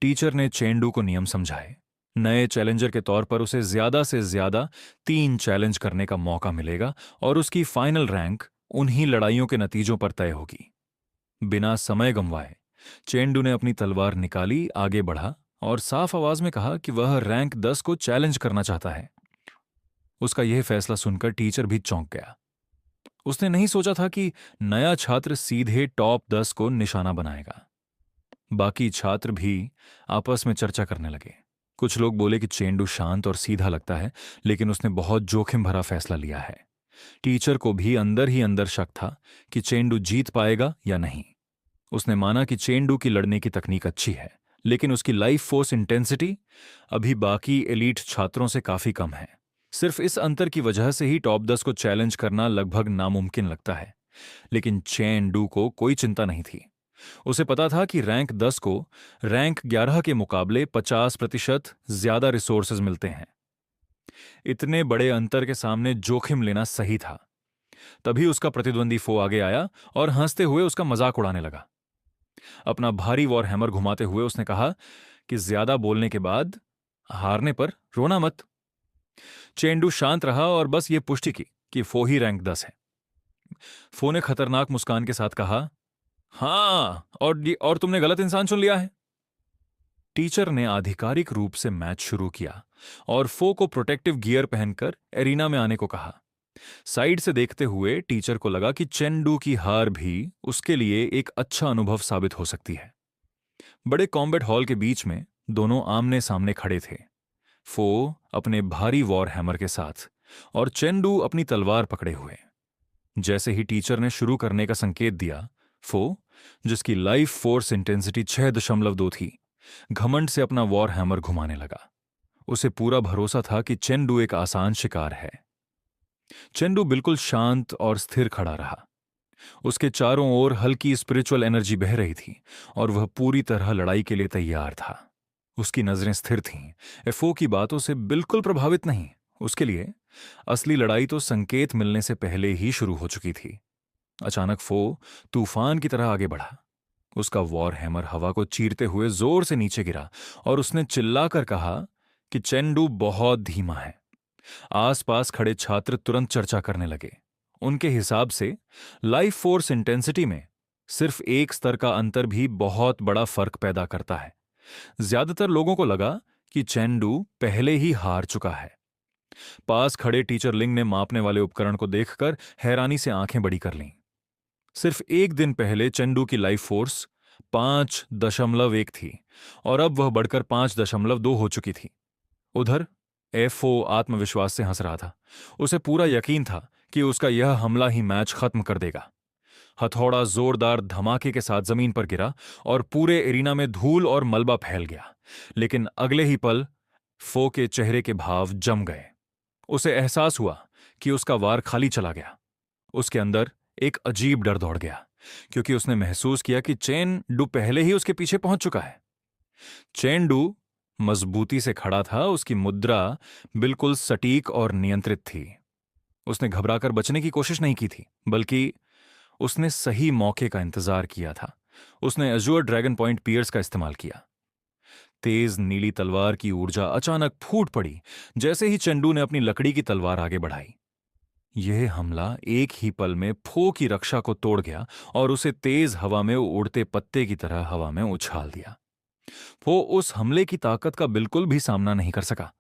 टीचर ने चेंडू को नियम समझाए। नए चैलेंजर के तौर पर उसे ज्यादा से ज्यादा 3 चैलेंज करने का मौका मिलेगा और उसकी फाइनल रैंक उन्हीं लड़ाइयों के नतीजों पर तय होगी। बिना समय गंवाए चेंडू ने अपनी तलवार निकाली, आगे बढ़ा और साफ आवाज में कहा कि वह रैंक 10 को चैलेंज करना चाहता है। उसका यह फैसला सुनकर टीचर भी चौंक गया। उसने नहीं सोचा था कि नया छात्र सीधे टॉप 10 को निशाना बनाएगा। बाकी छात्र भी आपस में चर्चा करने लगे। कुछ लोग बोले कि चेंडू शांत और सीधा लगता है, लेकिन उसने बहुत जोखिम भरा फैसला लिया है। टीचर को भी अंदर ही अंदर शक था कि चेंडू जीत पाएगा या नहीं। उसने माना कि चेंडू की लड़ने की तकनीक अच्छी है, लेकिन उसकी लाइफ फोर्स इंटेंसिटी अभी बाकी एलीट छात्रों से काफी कम है। सिर्फ इस अंतर की वजह से ही टॉप 10 को चैलेंज करना लगभग नामुमकिन लगता है। लेकिन चेंडू को कोई चिंता नहीं थी। उसे पता था कि रैंक 10 को रैंक 11 के मुकाबले 50% ज्यादा रिसोर्सेज मिलते हैं। इतने बड़े अंतर के सामने जोखिम लेना सही था। तभी उसका प्रतिद्वंदी फो आगे आया और हंसते हुए उसका मजाक उड़ाने लगा। अपना भारी वॉर हैमर घुमाते हुए उसने कहा कि ज्यादा बोलने के बाद हारने पर रोना मत। चेंडू शांत रहा और बस ये पुष्टि की कि फो ही रैंक 10 है। फो ने खतरनाक मुस्कान के साथ कहा, हाँ, और तुमने गलत इंसान चुन लिया है। टीचर ने आधिकारिक रूप से मैच शुरू किया और फो को प्रोटेक्टिव गियर पहनकर एरिना में आने को कहा। साइड से देखते हुए टीचर को लगा कि चेंडू की हार भी उसके लिए एक अच्छा अनुभव साबित हो सकती है। बड़े कॉम्बैट हॉल के बीच में दोनों आमने सामने खड़े थे, फो अपने भारी वॉर हैमर के साथ और चेंडू अपनी तलवार पकड़े हुए। जैसे ही टीचर ने शुरू करने का संकेत दिया, फो, जिसकी लाइफ फोर्स इंटेंसिटी 6.2 थी, घमंड से अपना वॉर हैमर घुमाने लगा। उसे पूरा भरोसा था कि चेंडू एक आसान शिकार है। चेंडू बिल्कुल शांत और स्थिर खड़ा रहा। उसके चारों ओर हल्की स्पिरिचुअल एनर्जी बह रही थी और वह पूरी तरह लड़ाई के लिए तैयार था। उसकी नजरें स्थिर थीं, एफओ की बातों से बिल्कुल प्रभावित नहीं। उसके लिए असली लड़ाई तो संकेत मिलने से पहले ही शुरू हो चुकी थी। अचानक फो तूफान की तरह आगे बढ़ा। उसका वॉर हैमर हवा को चीरते हुए जोर से नीचे गिरा और उसने चिल्लाकर कहा कि चेंडू बहुत धीमा है। आसपास खड़े छात्र तुरंत चर्चा करने लगे। उनके हिसाब से लाइफ फोर्स इंटेंसिटी में सिर्फ एक स्तर का अंतर भी बहुत बड़ा फर्क पैदा करता है। ज्यादातर लोगों को लगा कि चेंडू पहले ही हार चुका है। पास खड़े टीचर लिंग ने मापने वाले उपकरण को देखकर हैरानी से आंखें बड़ी कर लीं। सिर्फ एक दिन पहले चेंडू की लाइफ फोर्स 5.1 थी और अब वह बढ़कर 5.2 हो चुकी थी। उधर एफओ आत्मविश्वास से हंस रहा था। उसे पूरा यकीन था कि उसका यह हमला ही मैच खत्म कर देगा। हथौड़ा जोरदार धमाके के साथ जमीन पर गिरा और पूरे एरिना में धूल और मलबा फैल गया। लेकिन अगले ही पल फो के चेहरे के भाव जम गए। उसे एहसास हुआ कि उसका वार खाली चला गया। उसके अंदर एक अजीब डर दौड़ गया, क्योंकि उसने महसूस किया कि चेंडू पहले ही उसके पीछे पहुंच चुका है। चेंडू मजबूती से खड़ा था, उसकी मुद्रा बिल्कुल सटीक और नियंत्रित थी। उसने घबराकर बचने की कोशिश नहीं की थी, बल्कि उसने सही मौके का इंतजार किया था। उसने अजूर ड्रैगन पॉइंट पियर्स का इस्तेमाल किया। तेज नीली तलवार की ऊर्जा अचानक फूट पड़ी जैसे ही चेंडू ने अपनी लकड़ी की तलवार आगे बढ़ाई। यह हमला एक ही पल में फो की रक्षा को तोड़ गया और उसे तेज हवा में उड़ते पत्ते की तरह हवा में उछाल दिया। फो उस हमले की ताकत का बिल्कुल भी सामना नहीं कर सका।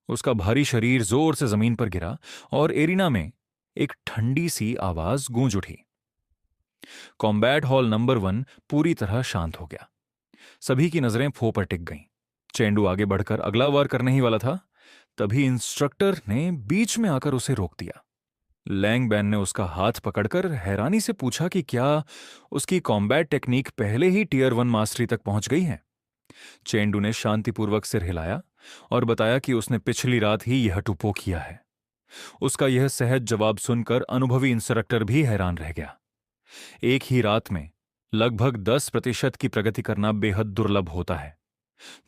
उसका भारी शरीर जोर से जमीन पर गिरा और एरिना में एक ठंडी सी आवाज गूंज उठी। कॉम्बैट हॉल नंबर 1 पूरी तरह शांत हो गया। सभी की नजरें फो पर टिक गईं। चेंडू आगे बढ़कर अगला वार करने ही वाला था, तभी इंस्ट्रक्टर ने बीच में आकर उसे रोक दिया। लैंग बैन ने उसका हाथ पकड़कर हैरानी से पूछा कि क्या उसकी कॉम्बैट टेक्निक पहले ही टियर 1 मास्टरी तक पहुंच गई है। चेंडू ने शांतिपूर्वक सिर हिलाया और बताया कि उसने पिछली रात ही यह टुपो किया है। उसका यह सहज जवाब सुनकर अनुभवी इंस्ट्रक्टर भी हैरान रह गया। एक ही रात में लगभग 10% की प्रगति करना बेहद दुर्लभ होता है।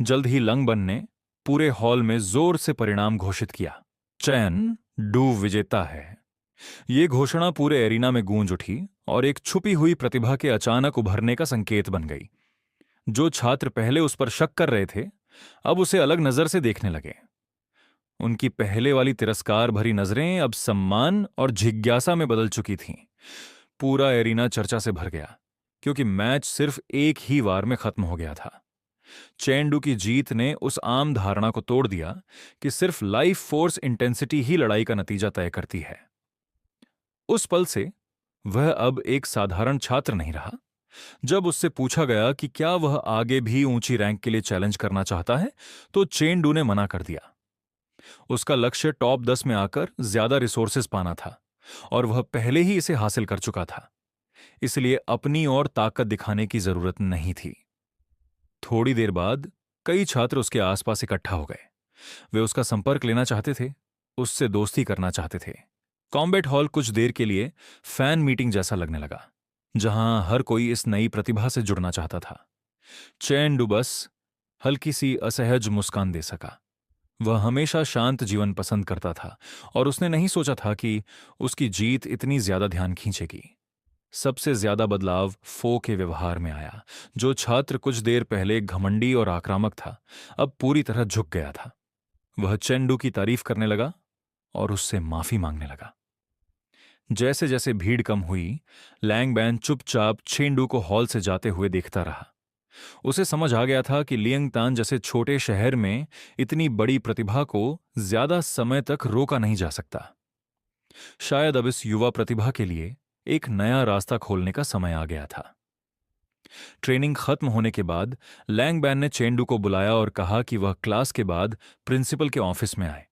जल्द ही लंगबन ने पूरे हॉल में जोर से परिणाम घोषित किया। चेंडू विजेता है। यह घोषणा पूरे एरिना में गूंज उठी और एक छुपी हुई प्रतिभा के अचानक उभरने का संकेत बन गई। जो छात्र पहले उस पर शक कर रहे थे, अब उसे अलग नजर से देखने लगे। उनकी पहले वाली तिरस्कार भरी नजरें अब सम्मान और जिज्ञासा में बदल चुकी थीं। पूरा एरिना चर्चा से भर गया, क्योंकि मैच सिर्फ एक ही वार में खत्म हो गया था। चेंडू की जीत ने उस आम धारणा को तोड़ दिया कि सिर्फ लाइफ फोर्स इंटेंसिटी ही लड़ाई का नतीजा तय करती है। उस पल से वह अब एक साधारण छात्र नहीं रहा। जब उससे पूछा गया कि क्या वह आगे भी ऊंची रैंक के लिए चैलेंज करना चाहता है, तो चेंडू ने मना कर दिया। उसका लक्ष्य टॉप 10 में आकर ज्यादा रिसोर्सेज पाना था और वह पहले ही इसे हासिल कर चुका था, इसलिए अपनी और ताकत दिखाने की जरूरत नहीं थी। थोड़ी देर बाद कई छात्र उसके आसपास इकट्ठा हो गए। वे उसका संपर्क लेना चाहते थे, उससे दोस्ती करना चाहते थे। कॉम्बैट हॉल कुछ देर के लिए फैन मीटिंग जैसा लगने लगा, जहां हर कोई इस नई प्रतिभा से जुड़ना चाहता था। चेंडू बस हल्की सी असहज मुस्कान दे सका। वह हमेशा शांत जीवन पसंद करता था और उसने नहीं सोचा था कि उसकी जीत इतनी ज्यादा ध्यान खींचेगी। सबसे ज्यादा बदलाव फो के व्यवहार में आया। जो छात्र कुछ देर पहले घमंडी और आक्रामक था, अब पूरी तरह झुक गया था। वह चेंडू की तारीफ करने लगा और उससे माफी मांगने लगा। जैसे जैसे भीड़ कम हुई, लैंगबैन चुपचाप चेंडू को हॉल से जाते हुए देखता रहा। उसे समझ आ गया था कि लियंगतान जैसे छोटे शहर में इतनी बड़ी प्रतिभा को ज्यादा समय तक रोका नहीं जा सकता। शायद अब इस युवा प्रतिभा के लिए एक नया रास्ता खोलने का समय आ गया था। ट्रेनिंग खत्म होने के बाद लैंगबैन ने चेंडू को बुलाया और कहा कि वह क्लास के बाद प्रिंसिपल के ऑफिस में आए।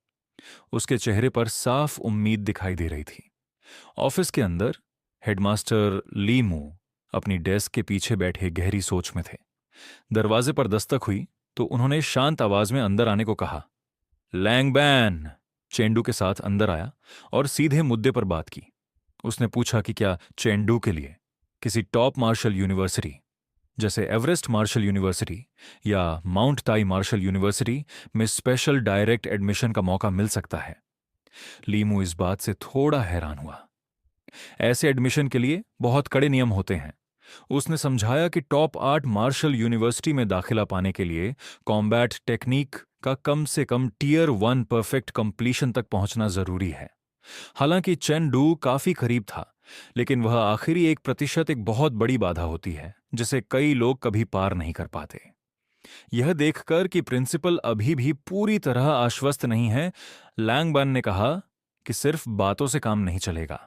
उसके चेहरे पर साफ उम्मीद दिखाई दे रही थी। ऑफिस के अंदर हेडमास्टर ली मू अपनी डेस्क के पीछे बैठे गहरी सोच में थे। दरवाजे पर दस्तक हुई तो उन्होंने शांत आवाज में अंदर आने को कहा। लैंगबैन चेंडू के साथ अंदर आया और सीधे मुद्दे पर बात की। उसने पूछा कि क्या चेंडू के लिए किसी टॉप मार्शल यूनिवर्सिटी जैसे एवरेस्ट मार्शल यूनिवर्सिटी या माउंट ताई मार्शल यूनिवर्सिटी में स्पेशल डायरेक्ट एडमिशन का मौका मिल सकता है। लीमू इस बात से थोड़ा हैरान हुआ। ऐसे एडमिशन के लिए बहुत कड़े नियम होते हैं। उसने समझाया कि टॉप 8 मार्शल यूनिवर्सिटी में दाखिला पाने के लिए कॉम्बैट टेक्निक का कम से कम टियर 1 परफेक्ट कंप्लीशन तक पहुंचना जरूरी है। हालांकि चेन डू काफी करीब था, लेकिन वह आखिरी 1% एक बहुत बड़ी बाधा होती है जिसे कई लोग कभी पार नहीं कर पाते। यह देखकर कि प्रिंसिपल अभी भी पूरी तरह आश्वस्त नहीं है, लैंगबन ने कहा कि सिर्फ बातों से काम नहीं चलेगा।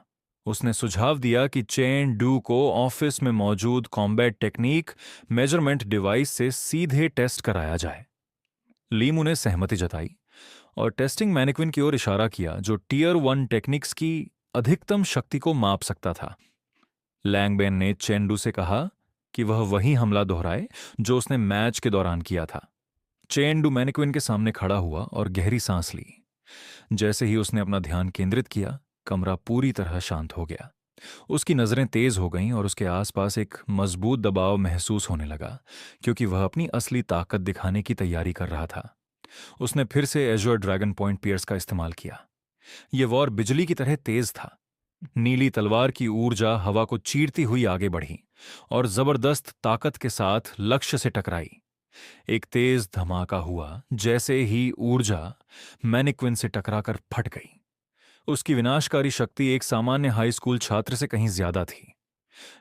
उसने सुझाव दिया कि चेन डू को ऑफिस में मौजूद कॉम्बैट टेक्निक मेजरमेंट डिवाइस से सीधे टेस्ट कराया जाए। लीमू ने सहमति जताई और टेस्टिंग मैनिक्विन की ओर इशारा किया जो टियर 1 टेक्निक्स की अधिकतम शक्ति को माप सकता था। लैंगबेन ने चेंडू से कहा कि वह वही हमला दोहराए जो उसने मैच के दौरान किया था। चेंडू मैनिक्विन के सामने खड़ा हुआ और गहरी सांस ली। जैसे ही उसने अपना ध्यान केंद्रित किया, कमरा पूरी तरह शांत हो गया। उसकी नजरें तेज हो गईं और उसके आसपास एक मजबूत दबाव महसूस होने लगा, क्योंकि वह अपनी असली ताकत दिखाने की तैयारी कर रहा था। उसने फिर से एज़्योर ड्रैगन पॉइंट पियर्स का इस्तेमाल किया। यह वॉर बिजली की तरह तेज था। नीली तलवार की ऊर्जा हवा को चीरती हुई आगे बढ़ी और जबरदस्त ताकत के साथ लक्ष्य से टकराई। एक तेज धमाका हुआ जैसे ही ऊर्जा मैनिक्विन से टकराकर फट गई। उसकी विनाशकारी शक्ति एक सामान्य हाई स्कूल छात्र से कहीं ज्यादा थी।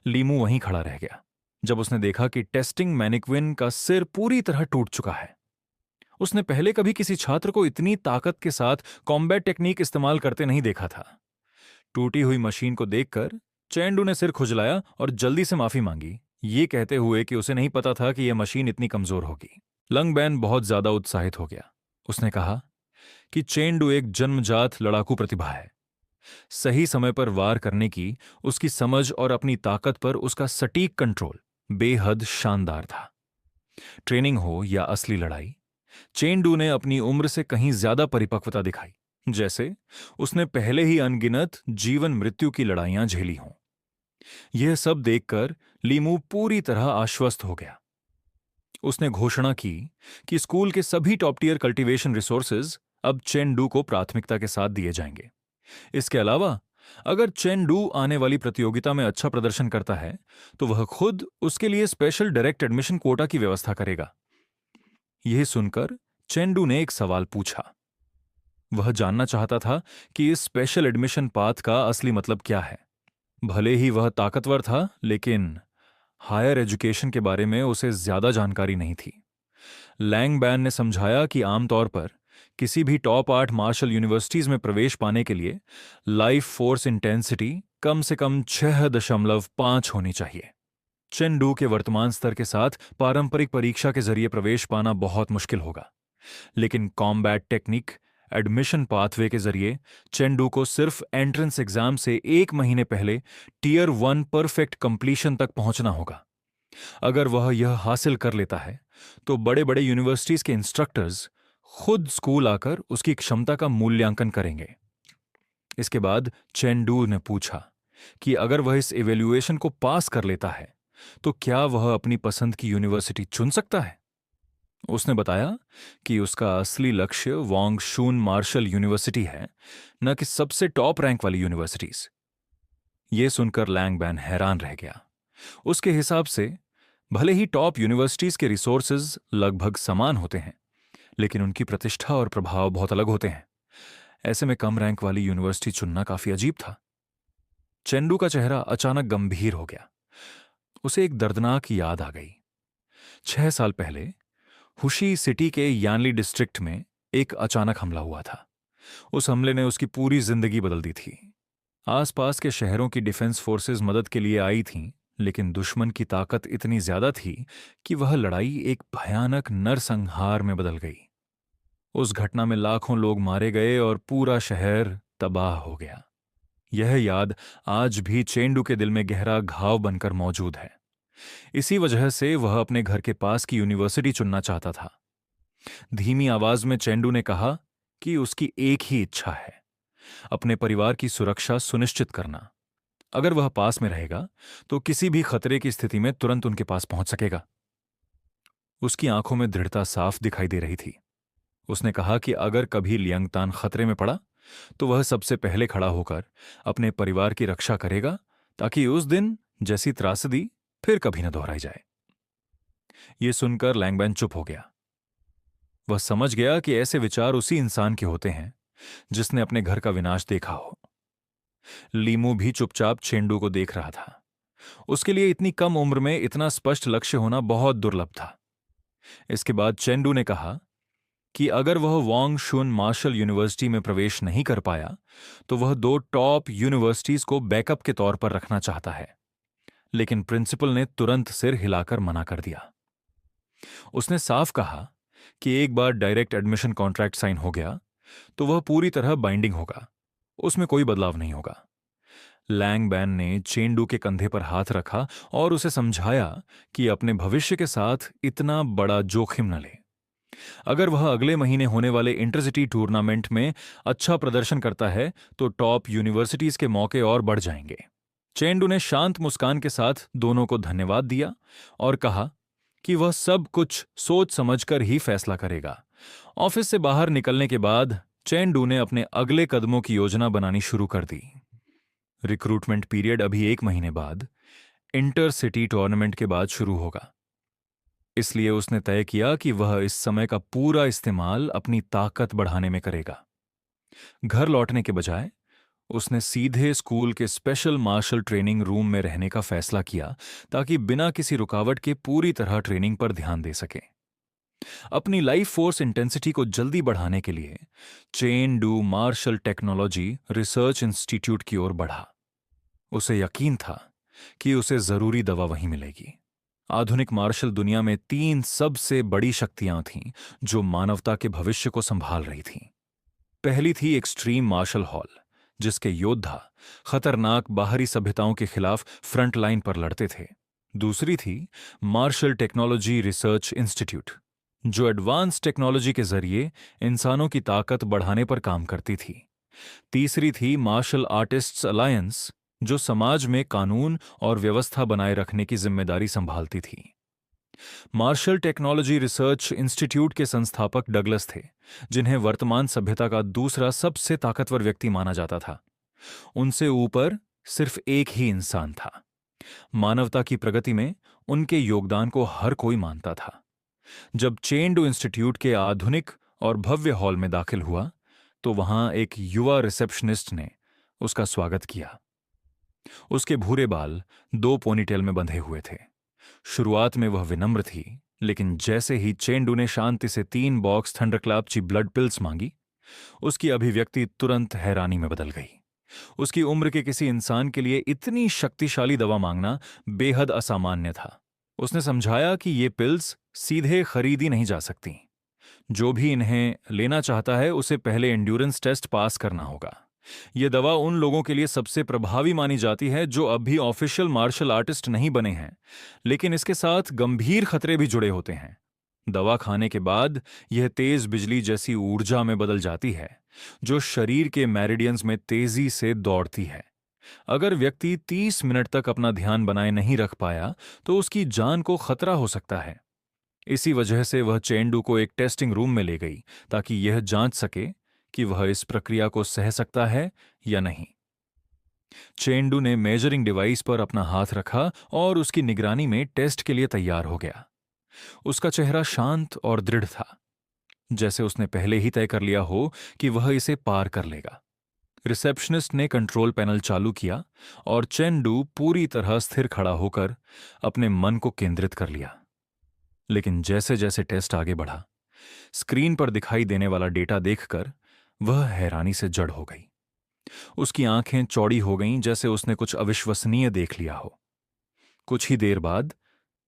लीमू वहीं खड़ा रह गया जब उसने देखा कि टेस्टिंग मैनिक्विन का सिर पूरी तरह टूट चुका है। उसने पहले कभी किसी छात्र को इतनी ताकत के साथ कॉम्बैट टेक्निक इस्तेमाल करते नहीं देखा था। टूटी हुई मशीन को देखकर चेंडू ने सिर खुजलाया और जल्दी से माफी मांगी, ये कहते हुए कि उसे नहीं पता था कि यह मशीन इतनी कमजोर होगी। लंगबैन बहुत ज्यादा उत्साहित हो गया। उसने कहा कि चेंडू एक जन्मजात लड़ाकू प्रतिभा है। सही समय पर वार करने की उसकी समझ और अपनी ताकत पर उसका सटीक कंट्रोल बेहद शानदार था। ट्रेनिंग हो या असली लड़ाई, चेंडू ने अपनी उम्र से कहीं ज्यादा परिपक्वता दिखाई, जैसे उसने पहले ही अनगिनत जीवन मृत्यु की लड़ाइयां झेली हों। यह सब देखकर लीमू पूरी तरह आश्वस्त हो गया। उसने घोषणा की कि स्कूल के सभी टॉप टियर कल्टीवेशन रिसोर्सेज अब चेंडू को प्राथमिकता के साथ दिए जाएंगे। इसके अलावा अगर चेंडू आने वाली प्रतियोगिता में अच्छा प्रदर्शन करता है तो वह खुद उसके लिए स्पेशल डायरेक्ट एडमिशन कोटा की व्यवस्था करेगा। यह सुनकर चेंडू ने एक सवाल पूछा। वह जानना चाहता था कि इस स्पेशल एडमिशन पाथ का असली मतलब क्या है। भले ही वह ताकतवर था, लेकिन हायर एजुकेशन के बारे में उसे ज्यादा जानकारी नहीं थी। लैंगबैन ने समझाया कि आमतौर पर किसी भी टॉप 8 मार्शल यूनिवर्सिटीज में प्रवेश पाने के लिए लाइफ फोर्स इंटेंसिटी कम से कम 6.5 होनी चाहिए। चेंडू के वर्तमान स्तर के साथ पारंपरिक परीक्षा के जरिए प्रवेश पाना बहुत मुश्किल होगा, लेकिन कॉम्बैट टेक्निक एडमिशन पाथवे के जरिए चेंडू को सिर्फ एंट्रेंस एग्जाम से 1 महीने पहले टियर 1 परफेक्ट कंप्लीशन तक पहुंचना होगा। अगर वह यह हासिल कर लेता है तो बड़े बड़े यूनिवर्सिटीज के इंस्ट्रक्टर्स खुद स्कूल आकर उसकी क्षमता का मूल्यांकन करेंगे। इसके बाद चेंडू ने पूछा कि अगर वह इस इवेल्युएशन को पास कर लेता है तो क्या वह अपनी पसंद की यूनिवर्सिटी चुन सकता है। उसने बताया कि उसका असली लक्ष्य वोंग शून मार्शल यूनिवर्सिटी है, न कि सबसे टॉप रैंक वाली यूनिवर्सिटीज। यह सुनकर लैंगबैन हैरान रह गया। उसके हिसाब से भले ही टॉप यूनिवर्सिटीज के रिसोर्सेज लगभग समान होते हैं, लेकिन उनकी प्रतिष्ठा और प्रभाव बहुत अलग होते हैं। ऐसे में कम रैंक वाली यूनिवर्सिटी चुनना काफी अजीब था। चेंडू का चेहरा अचानक गंभीर हो गया। उसे एक दर्दनाक याद आ गई। 6 साल पहले हुशी सिटी के यानली डिस्ट्रिक्ट में एक अचानक हमला हुआ था। उस हमले ने उसकी पूरी जिंदगी बदल दी थी। आसपास के शहरों की डिफेंस फोर्सेस मदद के लिए आई थीं, लेकिन दुश्मन की ताकत इतनी ज्यादा थी कि वह लड़ाई एक भयानक नरसंहार में बदल गई। उस घटना में लाखों लोग मारे गए और पूरा शहर तबाह हो गया। यह याद आज भी चेंडू के दिल में गहरा घाव बनकर मौजूद है। इसी वजह से वह अपने घर के पास की यूनिवर्सिटी चुनना चाहता था। धीमी आवाज में चेंडू ने कहा कि उसकी एक ही इच्छा है, अपने परिवार की सुरक्षा सुनिश्चित करना। अगर वह पास में रहेगा तो किसी भी खतरे की स्थिति में तुरंत उनके पास पहुंच सकेगा। उसकी आंखों में दृढ़ता साफ दिखाई दे रही थी। उसने कहा कि अगर कभी लियांगतान खतरे में पड़ा तो वह सबसे पहले खड़ा होकर अपने परिवार की रक्षा करेगा, ताकि उस दिन जैसी त्रासदी फिर कभी न दोहराई जाए। यह सुनकर लैंगबैन चुप हो गया। वह समझ गया कि ऐसे विचार उसी इंसान के होते हैं जिसने अपने घर का विनाश देखा हो। लीमू भी चुपचाप चेंडू को देख रहा था। उसके लिए इतनी कम उम्र में इतना स्पष्ट लक्ष्य होना बहुत दुर्लभ था। इसके बाद चेंडू ने कहा कि अगर वह वांग शुन मार्शल यूनिवर्सिटी में प्रवेश नहीं कर पाया तो वह 2 टॉप यूनिवर्सिटीज को बैकअप के तौर पर रखना चाहता है। लेकिन प्रिंसिपल ने तुरंत सिर हिलाकर मना कर दिया। उसने साफ कहा कि एक बार डायरेक्ट एडमिशन कॉन्ट्रैक्ट साइन हो गया तो वह पूरी तरह बाइंडिंग होगा, उसमें कोई बदलाव नहीं होगा। लैंगबैन ने चेंडू के कंधे पर हाथ रखा और उसे समझाया कि अपने भविष्य के साथ इतना बड़ा जोखिम न ले। अगर वह अगले महीने होने वाले इंटरसिटी टूर्नामेंट में अच्छा प्रदर्शन करता है तो टॉप यूनिवर्सिटीज के मौके और बढ़ जाएंगे। चेंडू ने शांत मुस्कान के साथ दोनों को धन्यवाद दिया और कहा कि वह सब कुछ सोच समझकर ही फैसला करेगा। ऑफिस से बाहर निकलने के बाद चेंडू ने अपने अगले कदमों की योजना बनानी शुरू कर दी। रिक्रूटमेंट पीरियड अभी 1 महीने बाद, इंटरसिटी टूर्नामेंट के बाद शुरू होगा। इसलिए उसने तय किया कि वह इस समय का पूरा इस्तेमाल अपनी ताकत बढ़ाने में करेगा। घर लौटने के बजाय उसने सीधे स्कूल के स्पेशल मार्शल ट्रेनिंग रूम में रहने का फैसला किया, ताकि बिना किसी रुकावट के पूरी तरह ट्रेनिंग पर ध्यान दे सके। अपनी लाइफ फोर्स इंटेंसिटी को जल्दी बढ़ाने के लिए चेंडू मार्शल टेक्नोलॉजी रिसर्च इंस्टीट्यूट की ओर बढ़ा। उसे यकीन था कि उसे जरूरी दवा वहीं मिलेगी। आधुनिक मार्शल दुनिया में 3 सबसे बड़ी शक्तियां थीं जो मानवता के भविष्य को संभाल रही थीं। पहली थी एक्सट्रीम मार्शल हॉल, जिसके योद्धा खतरनाक बाहरी सभ्यताओं के खिलाफ फ्रंट लाइन पर लड़ते थे। दूसरी थी मार्शल टेक्नोलॉजी रिसर्च इंस्टीट्यूट, जो एडवांस टेक्नोलॉजी के जरिए इंसानों की ताकत बढ़ाने पर काम करती थी। तीसरी थी मार्शल आर्टिस्ट्स अलायंस, जो समाज में कानून और व्यवस्था बनाए रखने की जिम्मेदारी संभालती थी। मार्शल टेक्नोलॉजी रिसर्च इंस्टीट्यूट के संस्थापक डगलस थे, जिन्हें वर्तमान सभ्यता का दूसरा सबसे ताकतवर व्यक्ति माना जाता था। उनसे ऊपर सिर्फ एक ही इंसान था। मानवता की प्रगति में उनके योगदान को हर कोई मानता था। जब चेंडू इंस्टीट्यूट के आधुनिक और भव्य हॉल में दाखिल हुआ तो वहां एक युवा रिसेप्शनिस्ट ने उसका स्वागत किया। उसके भूरे बाल 2 पोनीटेल में बंधे हुए थे। शुरुआत में वह विनम्र थी, लेकिन जैसे ही चेंडू ने शांति से 3 बॉक्स थंडरक्लैप ब्लड पिल्स मांगी, उसकी अभिव्यक्ति तुरंत हैरानी में बदल गई। उसकी उम्र के किसी इंसान के लिए इतनी शक्तिशाली दवा मांगना बेहद असामान्य था। उसने समझाया कि ये पिल्स सीधे खरीदी नहीं जा सकती। जो भी इन्हें लेना चाहता है उसे पहले एंड्योरेंस टेस्ट पास करना होगा। यह दवा उन लोगों के लिए सबसे प्रभावी मानी जाती है जो अब भी ऑफिशियल मार्शल आर्टिस्ट नहीं बने हैं, लेकिन इसके साथ गंभीर खतरे भी जुड़े होते हैं। दवा खाने के बाद यह तेज बिजली जैसी ऊर्जा में बदल जाती है, जो शरीर के मेरिडियंस में तेजी से दौड़ती है। अगर व्यक्ति 30 मिनट तक अपना ध्यान बनाए नहीं रख पाया तो उसकी जान को खतरा हो सकता है। इसी वजह से वह चेंडू को एक टेस्टिंग रूम में ले गई, ताकि यह जांच सके कि वह इस प्रक्रिया को सह सकता है या नहीं। चेंडू ने मेजरिंग डिवाइस पर अपना हाथ रखा और उसकी निगरानी में टेस्ट के लिए तैयार हो गया। उसका चेहरा शांत और दृढ़ था, जैसे उसने पहले ही तय कर लिया हो कि वह इसे पार कर लेगा। रिसेप्शनिस्ट ने कंट्रोल पैनल चालू किया और चेंडू पूरी तरह स्थिर खड़ा होकर अपने मन को केंद्रित कर लिया। लेकिन जैसे जैसे टेस्ट आगे बढ़ा, स्क्रीन पर दिखाई देने वाला डेटा देखकर वह हैरानी से जड़ हो गई। उसकी आंखें चौड़ी हो गईं, जैसे उसने कुछ अविश्वसनीय देख लिया हो। कुछ ही देर बाद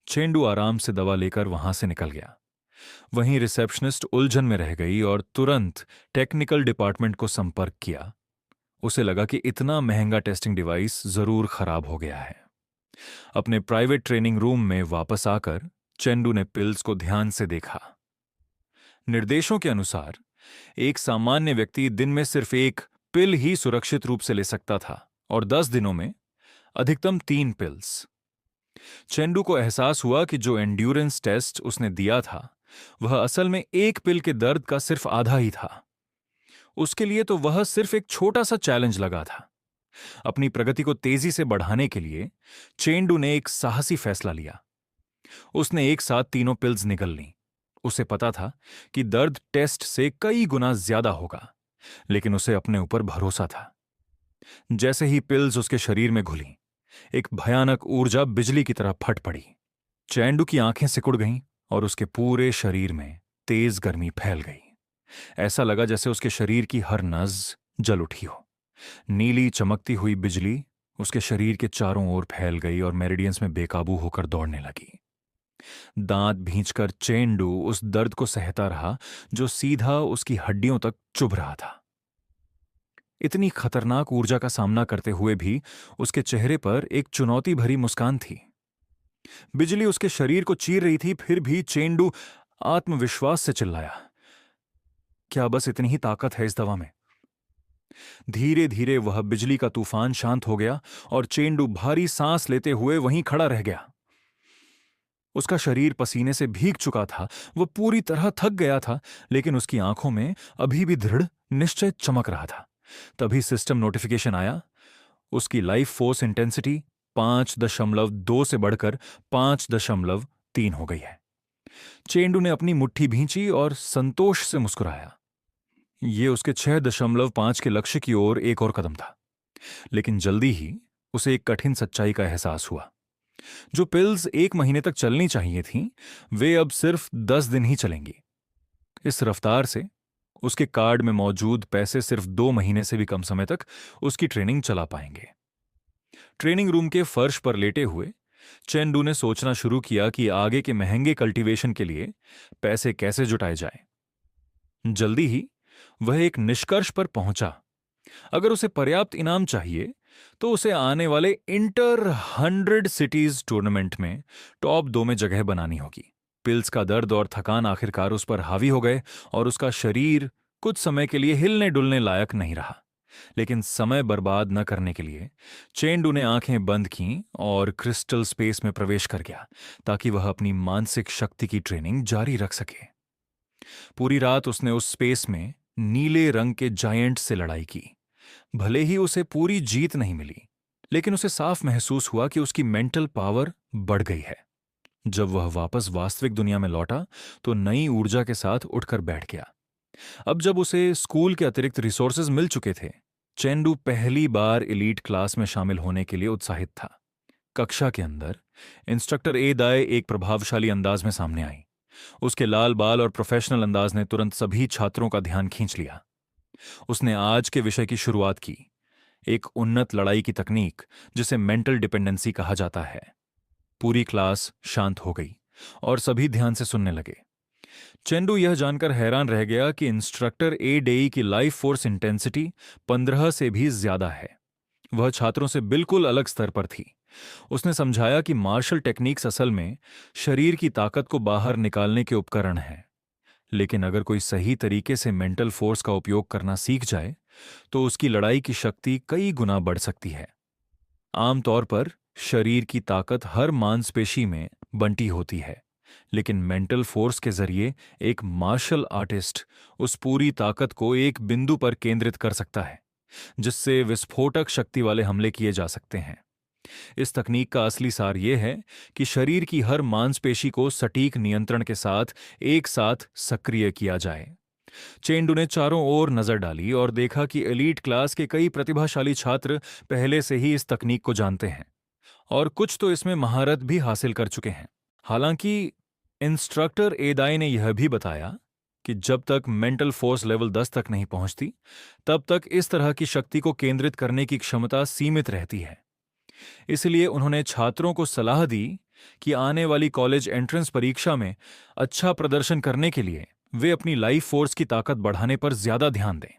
चेंडू आराम से दवा लेकर वहां से निकल गया। वहीं रिसेप्शनिस्ट उलझन में रह गई और तुरंत टेक्निकल डिपार्टमेंट को संपर्क किया। उसे लगा कि इतना महंगा टेस्टिंग डिवाइस जरूर खराब हो गया है। अपने प्राइवेट ट्रेनिंग रूम में वापस आकर चेंडू ने पिल्स को ध्यान से देखा। निर्देशों के अनुसार एक सामान्य व्यक्ति दिन में सिर्फ एक पिल ही सुरक्षित रूप से ले सकता था और 10 दिनों में अधिकतम 3 पिल्स। चेंडू को एहसास हुआ कि जो एंड्योरेंस टेस्ट उसने दिया था वह असल में एक पिल के दर्द का सिर्फ आधा ही था। उसके लिए तो वह सिर्फ एक छोटा सा चैलेंज लगा था। अपनी प्रगति को तेजी से बढ़ाने के लिए चेंडू ने एक साहसी फैसला लिया। उसने एक साथ तीनों पिल्स निगल लीं। उसे पता था कि दर्द टेस्ट से कई गुना ज्यादा होगा, लेकिन उसे अपने ऊपर भरोसा था। जैसे ही पिल्स उसके शरीर में घुली, एक भयानक ऊर्जा बिजली की तरह फट पड़ी। चैंडू की आंखें सिकुड़ गईं और उसके पूरे शरीर में तेज गर्मी फैल गई। ऐसा लगा जैसे उसके शरीर की हर नस जल उठी हो। नीली चमकती हुई बिजली उसके शरीर के चारों ओर फैल गई और मेरिडियंस में बेकाबू होकर दौड़ने लगी। दांत भींचकर चेंडू उस दर्द को सहता रहा जो सीधा उसकी हड्डियों तक चुभ रहा था। इतनी खतरनाक ऊर्जा का सामना करते हुए भी उसके चेहरे पर एक चुनौती भरी मुस्कान थी। बिजली उसके शरीर को चीर रही थी, फिर भी चेंडू आत्मविश्वास से चिल्लाया, क्या बस इतनी ही ताकत है इस दवा में? धीरे धीरे वह बिजली का तूफान शांत हो गया और चेंडू भारी सांस लेते हुए वहीं खड़ा रह गया। उसका शरीर पसीने से भीग चुका था, वह पूरी तरह थक गया था, लेकिन उसकी आंखों में अभी भी दृढ़ निश्चय चमक रहा था। तभी सिस्टम नोटिफिकेशन आया। उसकी लाइफ फोर्स इंटेंसिटी 5.2 से बढ़कर 5.3 हो गई है। चेंडू ने अपनी मुट्ठी भींची और संतोष से मुस्कुराया। यह उसके 6.5 के लक्ष्य की ओर एक और कदम था। लेकिन जल्दी ही उसे एक कठिन सच्चाई का एहसास हुआ। जो पिल्स 1 महीने तक चलनी चाहिए थीं, वे अब सिर्फ 10 दिन ही चलेंगी। इस रफ्तार से उसके कार्ड में मौजूद पैसे सिर्फ 2 महीने से भी कम समय तक उसकी ट्रेनिंग चला पाएंगे। ट्रेनिंग रूम के फर्श पर लेटे हुए चेंडू ने सोचना शुरू किया कि आगे के महंगे कल्टीवेशन के लिए पैसे कैसे जुटाए जाएं। जल्दी ही वह एक निष्कर्ष पर पहुंचा। अगर उसे पर्याप्त इनाम चाहिए तो उसे आने वाले इंटर 100 सिटीज टूर्नामेंट में टॉप 2 में जगह बनानी होगी। पिल्स का दर्द और थकान आखिरकार उस पर हावी हो गए और उसका शरीर कुछ समय के लिए हिलने डुलने लायक नहीं रहा। लेकिन समय बर्बाद न करने के लिए चेंडू ने आंखें बंद की और क्रिस्टल स्पेस में प्रवेश कर गया ताकि वह अपनी मानसिक शक्ति की ट्रेनिंग जारी रख सके। पूरी रात उसने उस स्पेस में नीले रंग के जायंट से लड़ाई की। भले ही उसे पूरी जीत नहीं मिली, लेकिन उसे साफ महसूस हुआ कि उसकी मेंटल पावर बढ़ गई है। जब वह वापस वास्तविक दुनिया में लौटा तो नई ऊर्जा के साथ उठकर बैठ गया। अब जब उसे स्कूल के अतिरिक्त रिसोर्सेज मिल चुके थे, चेंडू पहली बार एलीट क्लास में शामिल होने के लिए उत्साहित था। कक्षा के अंदर इंस्ट्रक्टर ए दाए एक प्रभावशाली अंदाज में सामने आई। उसके लाल बाल और प्रोफेशनल अंदाज ने तुरंत सभी छात्रों का ध्यान खींच लिया। उसने आज के विषय की शुरुआत की, एक उन्नत लड़ाई की तकनीक जिसे मेंटल डिपेंडेंसी कहा जाता है। पूरी क्लास शांत हो गई और सभी ध्यान से सुनने लगे। चेंडू यह जानकर हैरान रह गया कि इंस्ट्रक्टर ए डेई की लाइफ फोर्स इंटेंसिटी 15 से भी ज्यादा है। वह छात्रों से बिल्कुल अलग स्तर पर थी। उसने समझाया कि मार्शल टेक्निक्स असल में शरीर की ताकत को बाहर निकालने के उपकरण हैं, लेकिन अगर कोई सही तरीके से मेंटल फोर्स का उपयोग करना सीख जाए तो उसकी लड़ाई की शक्ति कई गुना बढ़ सकती है। आमतौर पर शरीर की ताकत हर मांसपेशी में बंटी होती है, लेकिन मेंटल फोर्स के जरिए एक मार्शल आर्टिस्ट उस पूरी ताकत को एक बिंदु पर केंद्रित कर सकता है, जिससे विस्फोटक शक्ति वाले हमले किए जा सकते हैं। इस तकनीक का असली सार यह है कि शरीर की हर मांसपेशी को सटीक नियंत्रण के साथ एक साथ सक्रिय किया जाए। चेंडू ने चारों ओर नजर डाली और देखा कि एलीट क्लास के कई प्रतिभाशाली छात्र पहले से ही इस तकनीक को जानते हैं और कुछ तो इसमें महारत भी हासिल कर चुके हैं। हालांकि इंस्ट्रक्टर एदाई ने यह भी बताया कि जब तक मेंटल फोर्स लेवल 10 तक नहीं पहुंचती, तब तक इस तरह की शक्ति को केंद्रित करने की क्षमता सीमित रहती है। इसलिए उन्होंने छात्रों को सलाह दी कि आने वाली कॉलेज एंट्रेंस परीक्षा में अच्छा प्रदर्शन करने के लिए वे अपनी लाइफ फोर्स की ताकत बढ़ाने पर ज्यादा ध्यान दें।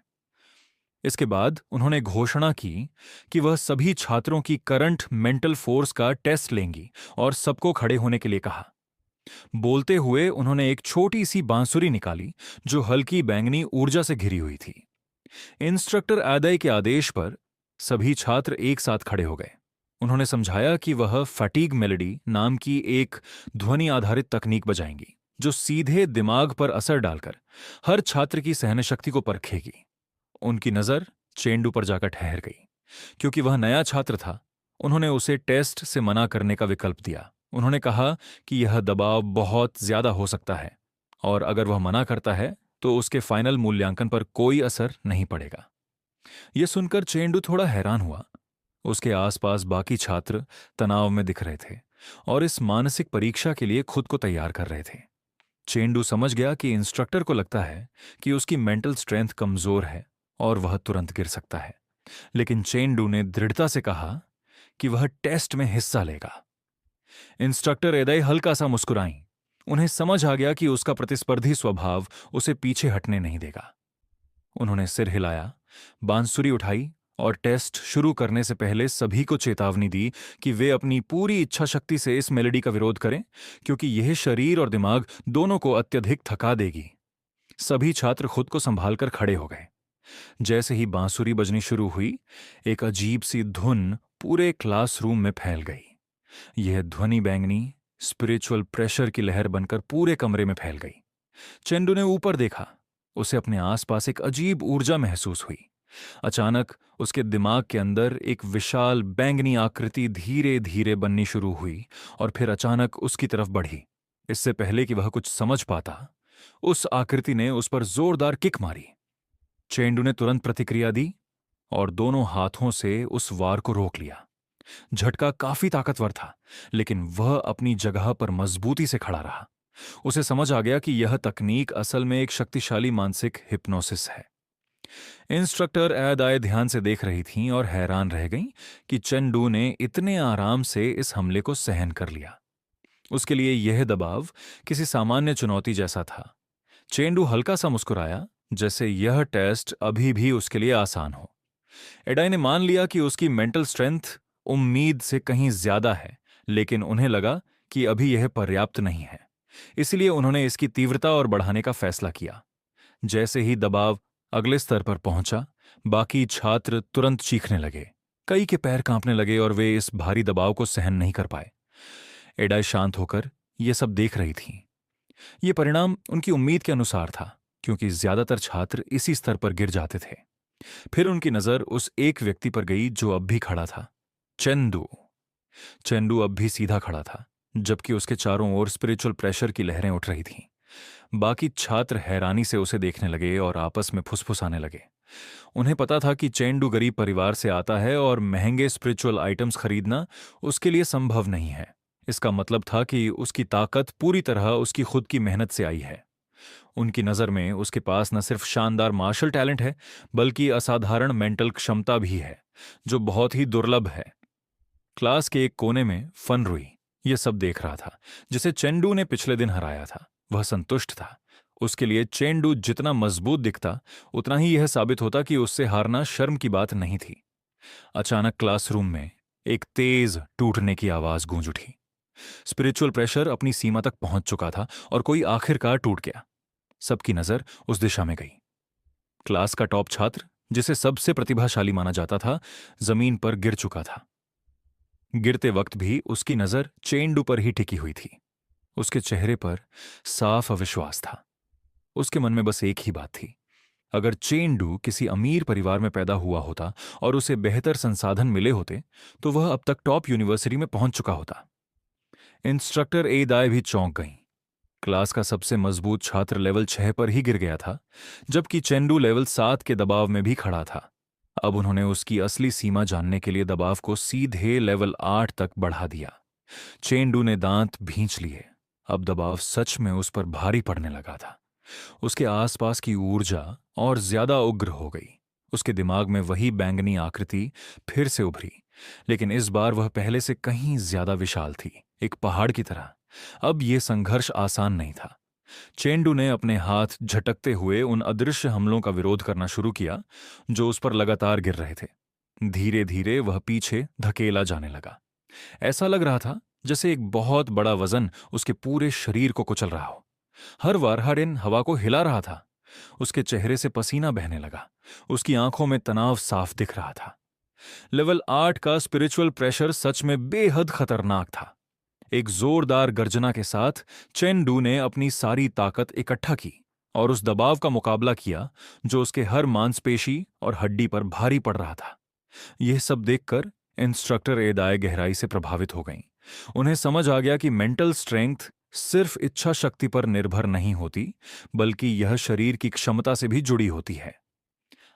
इसके बाद उन्होंने घोषणा की कि वह सभी छात्रों की करंट मेंटल फोर्स का टेस्ट लेंगी और सबको खड़े होने के लिए कहा। बोलते हुए उन्होंने एक छोटी सी बांसुरी निकाली जो हल्की बैंगनी ऊर्जा से घिरी हुई थी। इंस्ट्रक्टर आदय के आदेश पर सभी छात्र एक साथ खड़े हो गए। उन्होंने समझाया कि वह फटीग मेलोडी नाम की एक ध्वनि आधारित तकनीक बजाएंगी जो सीधे दिमाग पर असर डालकर हर छात्र की सहनशक्ति को परखेगी। उनकी नजर चेंडू पर जाकर ठहर गई। क्योंकि वह नया छात्र था, उन्होंने उसे टेस्ट से मना करने का विकल्प दिया। उन्होंने कहा कि यह दबाव बहुत ज्यादा हो सकता है और अगर वह मना करता है तो उसके फाइनल मूल्यांकन पर कोई असर नहीं पड़ेगा। यह सुनकर चेंडू थोड़ा हैरान हुआ। उसके आसपास बाकी छात्र तनाव में दिख रहे थे और इस मानसिक परीक्षा के लिए खुद को तैयार कर रहे थे। चेंडू समझ गया कि इंस्ट्रक्टर को लगता है कि उसकी मेंटल स्ट्रेंथ कमजोर है और वह तुरंत गिर सकता है। लेकिन चेंडू ने दृढ़ता से कहा कि वह टेस्ट में हिस्सा लेगा। इंस्ट्रक्टर एदाई हल्का सा मुस्कुराई। उन्हें समझ आ गया कि उसका प्रतिस्पर्धी स्वभाव उसे पीछे हटने नहीं देगा। उन्होंने सिर हिलाया, बांसुरी उठाई और टेस्ट शुरू करने से पहले सभी को चेतावनी दी कि वे अपनी पूरी इच्छा शक्ति से इस मेलोडी का विरोध करें, क्योंकि यह शरीर और दिमाग दोनों को अत्यधिक थका देगी। सभी छात्र खुद को संभालकर खड़े हो गए। जैसे ही बांसुरी बजनी शुरू हुई, एक अजीब सी धुन पूरे क्लासरूम में फैल गई। यह ध्वनि बैंगनी स्पिरिचुअल प्रेशर की लहर बनकर पूरे कमरे में फैल गई। चेंडू ने ऊपर देखा। उसे अपने आसपास एक अजीब ऊर्जा महसूस हुई। अचानक उसके दिमाग के अंदर एक विशाल बैंगनी आकृति धीरे धीरे बननी शुरू हुई और फिर अचानक उसकी तरफ बढ़ी। इससे पहले कि वह कुछ समझ पाता, उस आकृति ने उस पर जोरदार किक मारी। चेंडू ने तुरंत प्रतिक्रिया दी और दोनों हाथों से उस वार को रोक लिया। झटका काफी ताकतवर था, लेकिन वह अपनी जगह पर मजबूती से खड़ा रहा। उसे समझ आ गया कि यह तकनीक असल में एक शक्तिशाली मानसिक हिप्नोसिस है। इंस्ट्रक्टर एदाय ध्यान से देख रही थीं और हैरान रह गईं कि चेंडू ने इतने आराम से इस हमले को सहन कर लिया। उसके लिए यह दबाव किसी सामान्य चुनौती जैसा था। चेंडू हल्का सा मुस्कुराया, जैसे यह टेस्ट अभी भी उसके लिए आसान हो। एडाई ने मान लिया कि उसकी मेंटल स्ट्रेंथ उम्मीद से कहीं ज्यादा है, लेकिन उन्हें लगा कि अभी यह पर्याप्त नहीं है। इसलिए उन्होंने इसकी तीव्रता और बढ़ाने का फैसला किया। जैसे ही दबाव अगले स्तर पर पहुंचा, बाकी छात्र तुरंत चीखने लगे। कई के पैर कांपने लगे और वे इस भारी दबाव को सहन नहीं कर पाए। एडाई शांत होकर यह सब देख रही थी। यह परिणाम उनकी उम्मीद के अनुसार था, क्योंकि ज्यादातर छात्र इसी स्तर पर गिर जाते थे। फिर उनकी नजर उस एक व्यक्ति पर गई जो अब भी खड़ा था, चेंडू। चेंडू अब भी सीधा खड़ा था, जबकि उसके चारों ओर स्पिरिचुअल प्रेशर की लहरें उठ रही थीं। बाकी छात्र हैरानी से उसे देखने लगे और आपस में फुसफुसाने लगे। उन्हें पता था कि चेंडू गरीब परिवार से आता है और महंगे स्पिरिचुअल आइटम्स खरीदना उसके लिए संभव नहीं है। इसका मतलब था कि उसकी ताकत पूरी तरह उसकी खुद की मेहनत से आई है। उनकी नज़र में उसके पास न सिर्फ शानदार मार्शल टैलेंट है, बल्कि असाधारण मेंटल क्षमता भी है, जो बहुत ही दुर्लभ है। क्लास के एक कोने में फनरुई यह सब देख रहा था, जिसे चेंडू ने पिछले दिन हराया था। वह संतुष्ट था। उसके लिए चेंडू जितना मजबूत दिखता, उतना ही यह साबित होता कि उससे हारना शर्म की बात नहीं थी। अचानक क्लासरूम में एक तेज टूटने की आवाज गूंज उठी। स्पिरिचुअल प्रेशर अपनी सीमा तक पहुंच चुका था और कोई आखिरकार टूट गया। सबकी नजर उस दिशा में गई। क्लास का टॉप छात्र, जिसे सबसे प्रतिभाशाली माना जाता था, जमीन पर गिर चुका था। गिरते वक्त भी उसकी नजर चेंडू पर ही टिकी हुई थी। उसके चेहरे पर साफ अविश्वास था। उसके मन में बस एक ही बात थी, अगर चेंडू किसी अमीर परिवार में पैदा हुआ होता और उसे बेहतर संसाधन मिले होते, तो वह अब तक टॉप यूनिवर्सिटी में पहुंच चुका होता। इंस्ट्रक्टर एदाय भी चौंक गईं। क्लास का सबसे मजबूत छात्र लेवल 6 पर ही गिर गया था, जबकि चेंडू लेवल 7 के दबाव में भी खड़ा था। अब उन्होंने उसकी असली सीमा जानने के लिए दबाव को सीधे लेवल 8 तक बढ़ा दिया। चेंडू ने दांत भींच लिए। अब दबाव सच में उस पर भारी पड़ने लगा था। उसके आसपास की ऊर्जा और ज्यादा उग्र हो गई। उसके दिमाग में वही बैंगनी आकृति फिर से उभरी, लेकिन इस बार वह पहले से कहीं ज्यादा विशाल थी, एक पहाड़ की तरह। अब यह संघर्ष आसान नहीं था। चेंडू ने अपने हाथ झटकते हुए उन अदृश्य हमलों का विरोध करना शुरू किया जो उस पर लगातार गिर रहे थे। धीरे धीरे वह पीछे धकेला जाने लगा। ऐसा लग रहा था जैसे एक बहुत बड़ा वजन उसके पूरे शरीर को कुचल रहा हो। हर बार हरिन हवा को हिला रहा था। उसके चेहरे से पसीना बहने लगा। उसकी आंखों में तनाव साफ दिख रहा था। लेवल 8 का स्पिरिचुअल प्रेशर सच में बेहद खतरनाक था। एक जोरदार गर्जना के साथ चेन डू ने अपनी सारी ताकत इकट्ठा की और उस दबाव का मुकाबला किया जो उसके हर मांसपेशी और हड्डी पर भारी पड़ रहा था। यह सब देखकर इंस्ट्रक्टर एदाय गहराई से प्रभावित हो गईं। उन्हें समझ आ गया कि मेंटल स्ट्रेंथ सिर्फ इच्छा शक्ति पर निर्भर नहीं होती, बल्कि यह शरीर की क्षमता से भी जुड़ी होती है।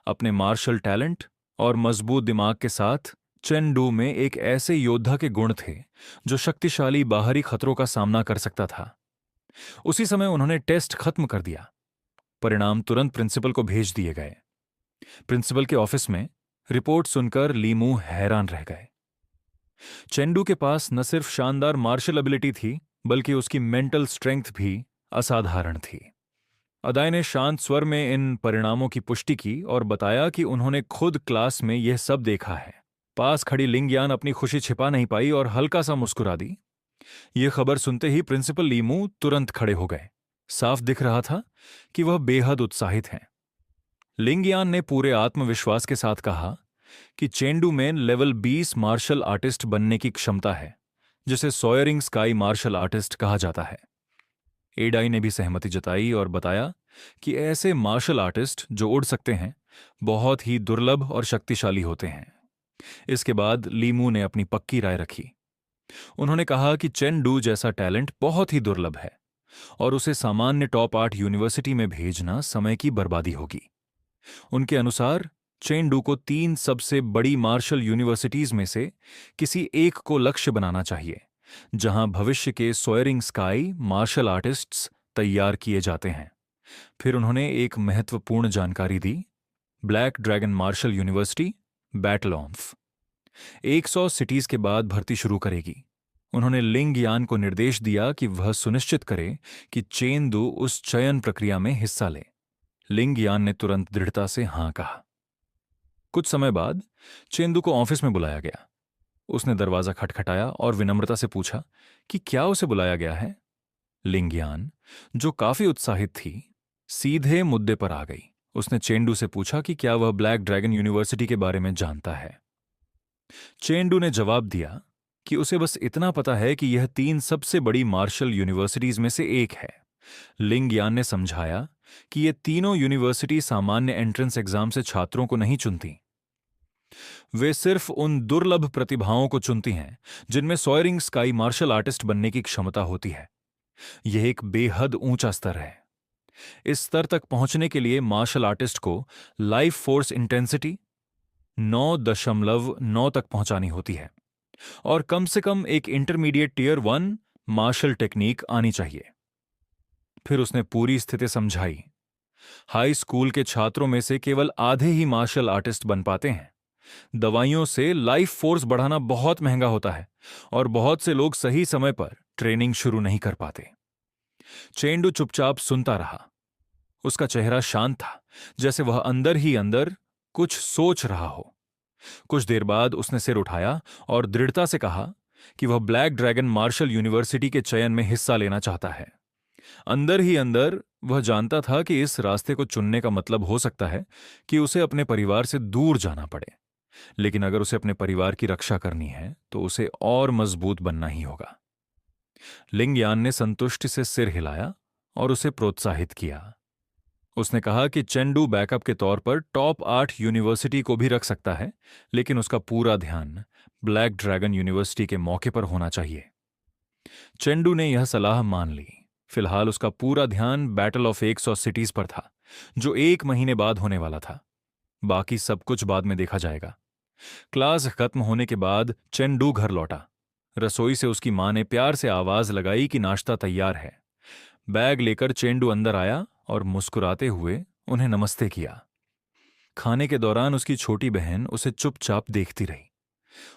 अपने मार्शल टैलेंट और मजबूत दिमाग के साथ चेन डू में एक ऐसे योद्धा के गुण थे जो शक्तिशाली बाहरी खतरों का सामना कर सकता था। उसी समय उन्होंने टेस्ट खत्म कर दिया। परिणाम तुरंत प्रिंसिपल को भेज दिए गए। प्रिंसिपल के ऑफिस में रिपोर्ट सुनकर लीमू हैरान रह गए। चेंडू के पास न सिर्फ शानदार मार्शल एबिलिटी थी, बल्कि उसकी मेंटल स्ट्रेंथ भी असाधारण थी। अदाय ने शांत स्वर में इन परिणामों की पुष्टि की और बताया कि उन्होंने खुद क्लास में यह सब देखा है। पास खड़ी लिंगयान अपनी खुशी छिपा नहीं पाई और हल्का सा मुस्कुरा दी। यह खबर सुनते ही प्रिंसिपल लीमू तुरंत खड़े हो गए। साफ दिख रहा था कि वह बेहद उत्साहित हैं। लिंगयान ने पूरे आत्मविश्वास के साथ कहा कि चेंडू में लेवल 20 मार्शल आर्टिस्ट बनने की क्षमता है, जिसे सोयरिंग स्काई मार्शल आर्टिस्ट कहा जाता है। एडाई ने भी सहमति जताई और बताया कि ऐसे मार्शल आर्टिस्ट जो उड़ सकते हैं बहुत ही दुर्लभ और शक्तिशाली होते हैं। इसके बाद लीमू ने अपनी पक्की राय रखी। उन्होंने कहा कि चेन डू जैसा टैलेंट बहुत ही दुर्लभ है और उसे सामान्य टॉप 8 यूनिवर्सिटी में भेजना समय की बर्बादी होगी। उनके अनुसार चेन डू को 3 सबसे बड़ी मार्शल यूनिवर्सिटीज में से किसी एक को लक्ष्य बनाना चाहिए, जहां भविष्य के सोयरिंग स्काई मार्शल आर्टिस्ट्स तैयार किए जाते हैं। फिर उन्होंने एक महत्वपूर्ण जानकारी दी। ब्लैक ड्रैगन मार्शल यूनिवर्सिटी बैटलॉन्फ 100 सिटीज के बाद भर्ती शुरू करेगी। उन्होंने लिंग यान को निर्देश दिया कि वह सुनिश्चित करे कि चेंदू उस चयन प्रक्रिया में हिस्सा ले। लिंग यान ने तुरंत दृढ़ता से हां कहा। कुछ समय बाद चेंदू को ऑफिस में बुलाया गया। उसने दरवाजा खटखटाया और विनम्रता से पूछा कि क्या उसे बुलाया गया है। लिंगयान, जो काफी उत्साहित थी, सीधे मुद्दे पर आ गई। उसने चेंडू से पूछा कि क्या वह ब्लैक ड्रैगन यूनिवर्सिटी के बारे में जानता है। चेंडू ने जवाब दिया कि उसे बस इतना पता है कि यह 3 सबसे बड़ी मार्शल यूनिवर्सिटीज में से एक है। लिंगयान ने समझाया कि ये तीनों यूनिवर्सिटी सामान्य एंट्रेंस एग्जाम से छात्रों को नहीं चुनती। वे सिर्फ उन दुर्लभ प्रतिभाओं को चुनती हैं जिनमें सोयरिंग स्काई मार्शल आर्टिस्ट बनने की क्षमता होती है। यह एक बेहद ऊंचा स्तर है। इस स्तर तक पहुंचने के लिए मार्शल आर्टिस्ट को लाइफ फोर्स इंटेंसिटी 9.9 तक पहुंचानी होती है और कम से कम एक इंटरमीडिएट टियर 1 मार्शल टेक्निक आनी चाहिए। फिर उसने पूरी स्थिति समझाई। हाई स्कूल के छात्रों में से केवल आधे ही मार्शल आर्टिस्ट बन पाते हैं। दवाइयों से लाइफ फोर्स बढ़ाना बहुत महंगा होता है और बहुत से लोग सही समय पर ट्रेनिंग शुरू नहीं कर पाते। चेंडू चुपचाप सुनता रहा। उसका चेहरा शांत था, जैसे वह अंदर ही अंदर कुछ सोच रहा हो। कुछ देर बाद उसने सिर उठाया और दृढ़ता से कहा कि वह ब्लैक ड्रैगन मार्शल यूनिवर्सिटी के चयन में हिस्सा लेना चाहता है। अंदर ही अंदर वह जानता था कि इस रास्ते को चुनने का मतलब हो सकता है कि उसे अपने परिवार से दूर जाना पड़े, लेकिन अगर उसे अपने परिवार की रक्षा करनी है तो उसे और मजबूत बनना ही होगा। लिंगयान ने संतुष्टि से सिर हिलाया और उसे प्रोत्साहित किया। उसने कहा कि चेंडू बैकअप के तौर पर टॉप 8 यूनिवर्सिटी को भी रख सकता है, लेकिन उसका पूरा ध्यान ब्लैक ड्रैगन यूनिवर्सिटी के मौके पर होना चाहिए। चेंडू ने यह सलाह मान ली। फिलहाल उसका पूरा ध्यान बैटल ऑफ 100 सिटीज पर था, जो 1 महीने बाद होने वाला था। बाकी सब कुछ बाद में देखा जाएगा। क्लास खत्म होने के बाद चेंडू घर लौटा। रसोई से उसकी मां ने प्यार से आवाज लगाई कि नाश्ता तैयार है। बैग लेकर चेंडू अंदर आया और मुस्कुराते हुए उन्हें नमस्ते किया। खाने के दौरान उसकी छोटी बहन उसे चुपचाप देखती रही।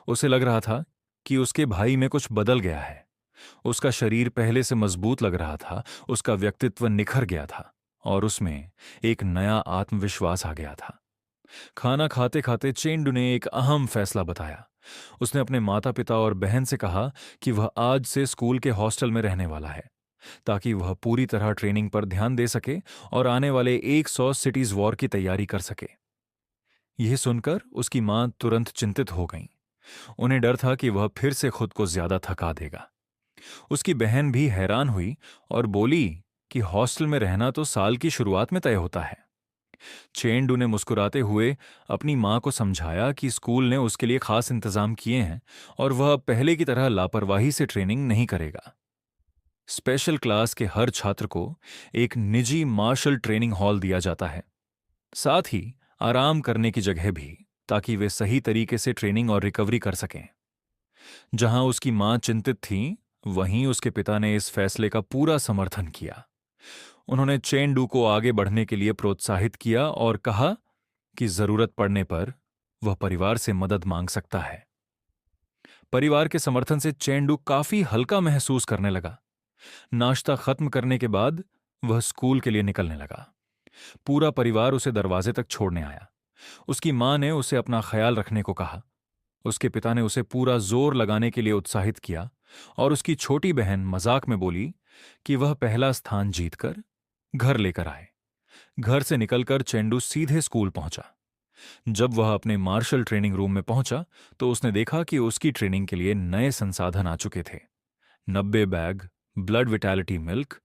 उसे लग रहा था कि उसके भाई में कुछ बदल गया है। उसका शरीर पहले से मजबूत लग रहा था, उसका व्यक्तित्व निखर गया था और उसमें एक नया आत्मविश्वास आ गया था। खाना खाते खाते चेंडू ने एक अहम फैसला बताया। उसने अपने माता पिता और बहन से कहा कि वह आज से स्कूल के हॉस्टल में रहने वाला है, ताकि वह पूरी तरह ट्रेनिंग पर ध्यान दे सके और आने वाले 100 सिटीज वॉर की तैयारी कर सके। यह सुनकर उसकी मां तुरंत चिंतित हो गईं। उन्हें डर था कि वह फिर से खुद को ज्यादा थका देगा। उसकी बहन भी हैरान हुई और बोली कि हॉस्टल में रहना तो साल की शुरुआत में तय होता है। चेंडू ने मुस्कुराते हुए अपनी मां को समझाया कि स्कूल ने उसके लिए खास इंतजाम किए हैं और वह अब पहले की तरह लापरवाही से ट्रेनिंग नहीं करेगा। स्पेशल क्लास के हर छात्र को एक निजी मार्शल ट्रेनिंग हॉल दिया जाता है, साथ ही आराम करने की जगह भी, ताकि वे सही तरीके से ट्रेनिंग और रिकवरी कर सकें। जहां उसकी मां चिंतित थी, वहीं उसके पिता ने इस फैसले का पूरा समर्थन किया। उन्होंने चेंडू को आगे बढ़ने के लिए प्रोत्साहित किया और कहा कि जरूरत पड़ने पर वह परिवार से मदद मांग सकता है। परिवार के समर्थन से चेंडू काफी हल्का महसूस करने लगा। नाश्ता खत्म करने के बाद वह स्कूल के लिए निकलने लगा। पूरा परिवार उसे दरवाजे तक छोड़ने आया। उसकी मां ने उसे अपना ख्याल रखने को कहा। उसके पिता ने उसे पूरा जोर लगाने के लिए उत्साहित किया और उसकी छोटी बहन मजाक में बोली कि वह पहला स्थान जीतकर घर लेकर आए। घर से निकलकर चेंडू सीधे स्कूल पहुंचा। जब वह अपने मार्शल ट्रेनिंग रूम में पहुंचा तो उसने देखा कि उसकी ट्रेनिंग के लिए नए संसाधन आ चुके थे। 90 bag blood vitality milk,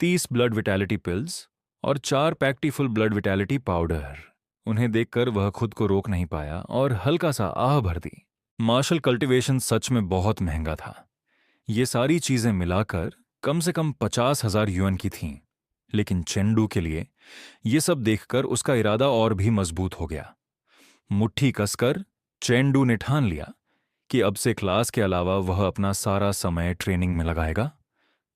30 blood vitality pills और 4 पैक्टिफुल ब्लड विटैलिटी पाउडर। उन्हें देखकर वह खुद को रोक नहीं पाया और हल्का सा आह भर दी। मार्शल कल्टीवेशन सच में बहुत महंगा था। ये सारी चीजें मिलाकर कम से कम 50,000 युएन की थीं। लेकिन चेंडू के लिए ये सब देखकर उसका इरादा और भी मजबूत हो गया। मुट्ठी कसकर चेंडू ने ठान लिया कि अब से क्लास के अलावा वह अपना सारा समय ट्रेनिंग में लगाएगा।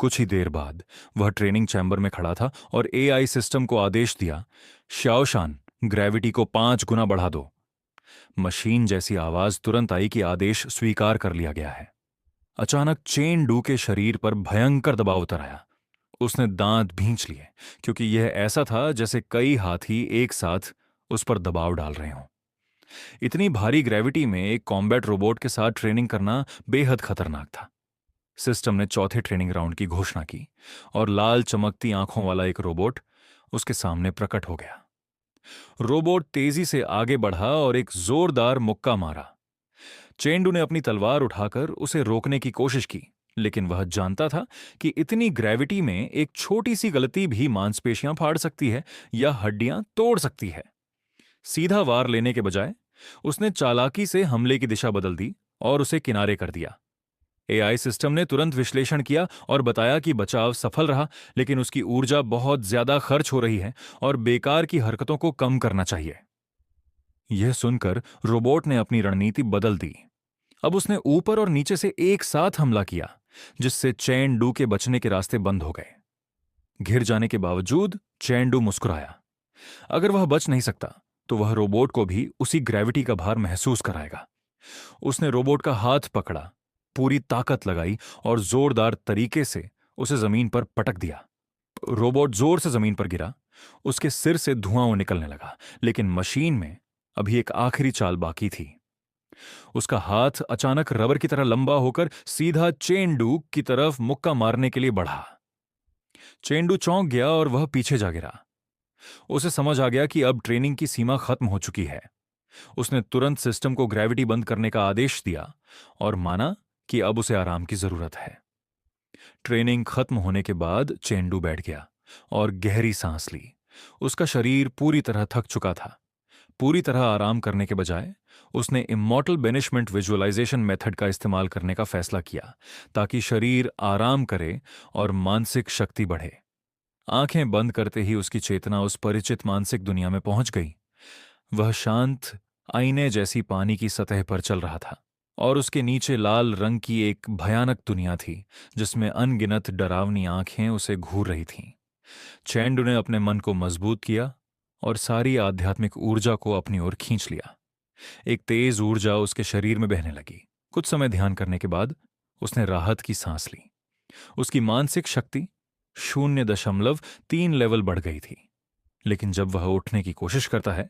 कुछ ही देर बाद वह ट्रेनिंग चैम्बर में खड़ा था और एआई सिस्टम को आदेश दिया, शाओशान, ग्रेविटी को 5 गुना बढ़ा दो। मशीन जैसी आवाज तुरंत आई कि आदेश स्वीकार कर लिया गया है। अचानक चेंडू के शरीर पर भयंकर दबाव उतर आया। उसने दांत भींच लिए, क्योंकि यह ऐसा था जैसे कई हाथी एक साथ उस पर दबाव डाल रहे हों। इतनी भारी ग्रेविटी में एक कॉम्बैट रोबोट के साथ ट्रेनिंग करना बेहद खतरनाक था। सिस्टम ने चौथे ट्रेनिंग राउंड की घोषणा की और लाल चमकती आंखों वाला एक रोबोट उसके सामने प्रकट हो गया। रोबोट तेजी से आगे बढ़ा और एक जोरदार मुक्का मारा। चेंडू ने अपनी तलवार उठाकर उसे रोकने की कोशिश की, लेकिन वह जानता था कि इतनी ग्रेविटी में एक छोटी सी गलती भी मांसपेशियां फाड़ सकती है या हड्डियां तोड़ सकती है। सीधा वार लेने के बजाय उसने चालाकी से हमले की दिशा बदल दी और उसे किनारे कर दिया। एआई सिस्टम ने तुरंत विश्लेषण किया और बताया कि बचाव सफल रहा, लेकिन उसकी ऊर्जा बहुत ज्यादा खर्च हो रही है और बेकार की हरकतों को कम करना चाहिए। यह सुनकर रोबोट ने अपनी रणनीति बदल दी। अब उसने ऊपर और नीचे से एक साथ हमला किया, जिससे चेंडू के बचने के रास्ते बंद हो गए। घिर जाने के बावजूद चेंडू मुस्कुराया। अगर वह बच नहीं सकता तो वह रोबोट को भी उसी ग्रेविटी का भार महसूस कराएगा। उसने रोबोट का हाथ पकड़ा, पूरी ताकत लगाई और जोरदार तरीके से उसे जमीन पर पटक दिया। रोबोट जोर से जमीन पर गिरा। उसके सिर से धुआं निकलने लगा, लेकिन मशीन में अभी एक आखिरी चाल बाकी थी। उसका हाथ अचानक रबर की तरह लंबा होकर सीधा चेंडू की तरफ मुक्का मारने के लिए बढ़ा। चेंडू चौंक गया और वह पीछे जा गिरा। उसे समझ आ गया कि अब ट्रेनिंग की सीमा खत्म हो चुकी है। उसने तुरंत सिस्टम को ग्रेविटी बंद करने का आदेश दिया और माना कि अब उसे आराम की जरूरत है। ट्रेनिंग खत्म होने के बाद चेंडू बैठ गया और गहरी सांस ली। उसका शरीर पूरी तरह थक चुका था। पूरी तरह आराम करने के बजाय उसने इमॉर्टल बेनिशमेंट विजुअलाइजेशन मेथड का इस्तेमाल करने का फैसला किया, ताकि शरीर आराम करे और मानसिक शक्ति बढ़े। आंखें बंद करते ही उसकी चेतना उस परिचित मानसिक दुनिया में पहुंच गई। वह शांत आईने जैसी पानी की सतह पर चल रहा था और उसके नीचे लाल रंग की एक भयानक दुनिया थी, जिसमें अनगिनत डरावनी आंखें उसे घूर रही थीं। चेंडू ने अपने मन को मजबूत किया और सारी आध्यात्मिक ऊर्जा को अपनी ओर खींच लिया। एक तेज ऊर्जा उसके शरीर में बहने लगी। कुछ समय ध्यान करने के बाद उसने राहत की सांस ली। उसकी मानसिक शक्ति 0.3 लेवल बढ़ गई थी। लेकिन जब वह उठने की कोशिश करता है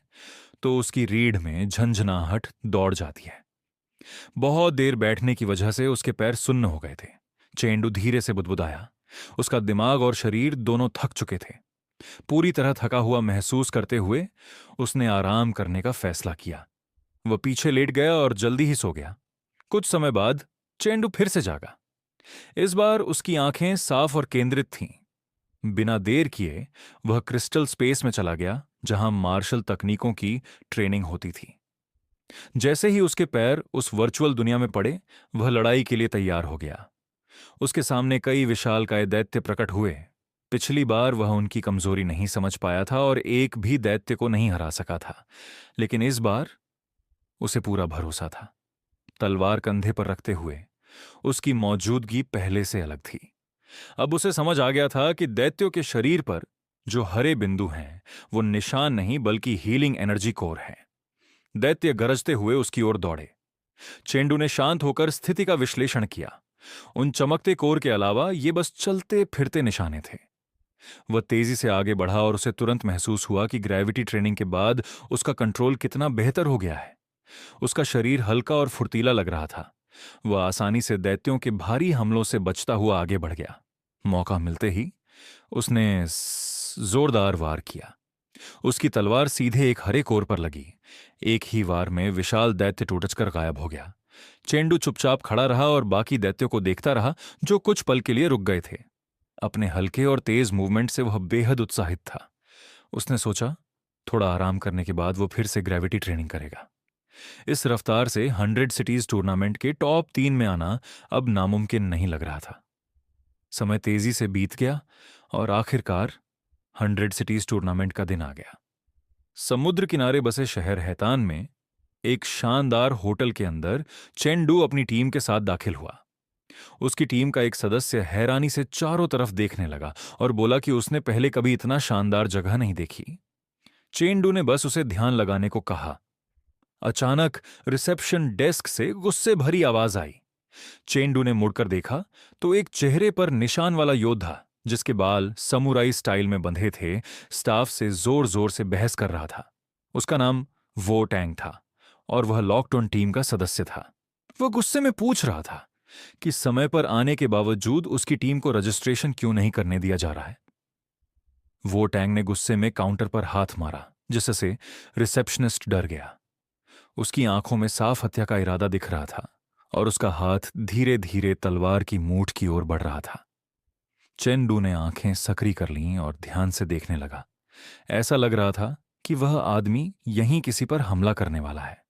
तो उसकी रीढ़ में झंझनाहट दौड़ जाती है। बहुत देर बैठने की वजह से उसके पैर सुन्न हो गए थे। चेंडू धीरे से बुदबुदाया। उसका दिमाग और शरीर दोनों थक चुके थे। पूरी तरह थका हुआ महसूस करते हुए उसने आराम करने का फैसला किया। वह पीछे लेट गया और जल्दी ही सो गया। कुछ समय बाद चेंडू फिर से जागा। इस बार उसकी आंखें साफ और केंद्रित थीं। बिना देर किए वह क्रिस्टल स्पेस में चला गया जहां मार्शल तकनीकों की ट्रेनिंग होती थी। जैसे ही उसके पैर उस वर्चुअल दुनिया में पड़े, वह लड़ाई के लिए तैयार हो गया। उसके सामने कई विशालकाय दैत्य प्रकट हुए। पिछली बार वह उनकी कमजोरी नहीं समझ पाया था और एक भी दैत्य को नहीं हरा सका था, लेकिन इस बार उसे पूरा भरोसा था। तलवार कंधे पर रखते हुए उसकी मौजूदगी पहले से अलग थी। अब उसे समझ आ गया था कि दैत्यों के शरीर पर जो हरे बिंदु हैं वो निशान नहीं बल्कि हीलिंग एनर्जी कोर है। दैत्य गरजते हुए उसकी ओर दौड़े। चेंडू ने शांत होकर स्थिति का विश्लेषण किया। उन चमकते कोर के अलावा ये बस चलते फिरते निशाने थे। वह तेजी से आगे बढ़ा और उसे तुरंत महसूस हुआ कि ग्रेविटी ट्रेनिंग के बाद उसका कंट्रोल कितना बेहतर हो गया है। उसका शरीर हल्का और फुर्तीला लग रहा था। वह आसानी से दैत्यों के भारी हमलों से बचता हुआ आगे बढ़ गया। मौका मिलते ही उसने जोरदार वार किया। उसकी तलवार सीधे एक हरे कोर पर लगी। एक ही वार में विशाल दैत्य टूटकर गायब हो गया। चेंडू चुपचाप खड़ा रहा और बाकी दैत्यों को देखता रहा जो कुछ पल के लिए रुक गए थे। अपने हल्के और तेज मूवमेंट से वह बेहद उत्साहित था। उसने सोचा, थोड़ा आराम करने के बाद वो फिर से ग्रेविटी ट्रेनिंग करेगा। इस रफ्तार से 100 सिटीज टूर्नामेंट के टॉप 3 में आना अब नामुमकिन नहीं लग रहा था। समय तेजी से बीत गया और आखिरकार 100 सिटीज टूर्नामेंट का दिन आ गया। समुद्र किनारे बसे शहर हैतान में एक शानदार होटल के अंदर चेंडू अपनी टीम के साथ दाखिल हुआ। उसकी टीम का एक सदस्य हैरानी से चारों तरफ देखने लगा और बोला कि उसने पहले कभी इतना शानदार जगह नहीं देखी। चेंडू ने बस उसे ध्यान लगाने को कहा। अचानक रिसेप्शन डेस्क से गुस्से भरी आवाज आई। चेंडू ने मुड़कर देखा तो एक चेहरे पर निशान वाला योद्धा, जिसके बाल समुराई स्टाइल में बंधे थे, स्टाफ से जोर जोर से बहस कर रहा था। उसका नाम वो टैंग था और वह लॉकडाउन टीम का सदस्य था। वह गुस्से में पूछ रहा था कि समय पर आने के बावजूद उसकी टीम को रजिस्ट्रेशन क्यों नहीं करने दिया जा रहा है। वो टैंग ने गुस्से में काउंटर पर हाथ मारा, जिससे रिसेप्शनिस्ट डर गया। उसकी आंखों में साफ हत्या का इरादा दिख रहा था और उसका हाथ धीरे धीरे तलवार की मूठ की ओर बढ़ रहा था। चेंडू ने आंखें सकरी कर लीं और ध्यान से देखने लगा। ऐसा लग रहा था कि वह आदमी यहीं किसी पर हमला करने वाला है।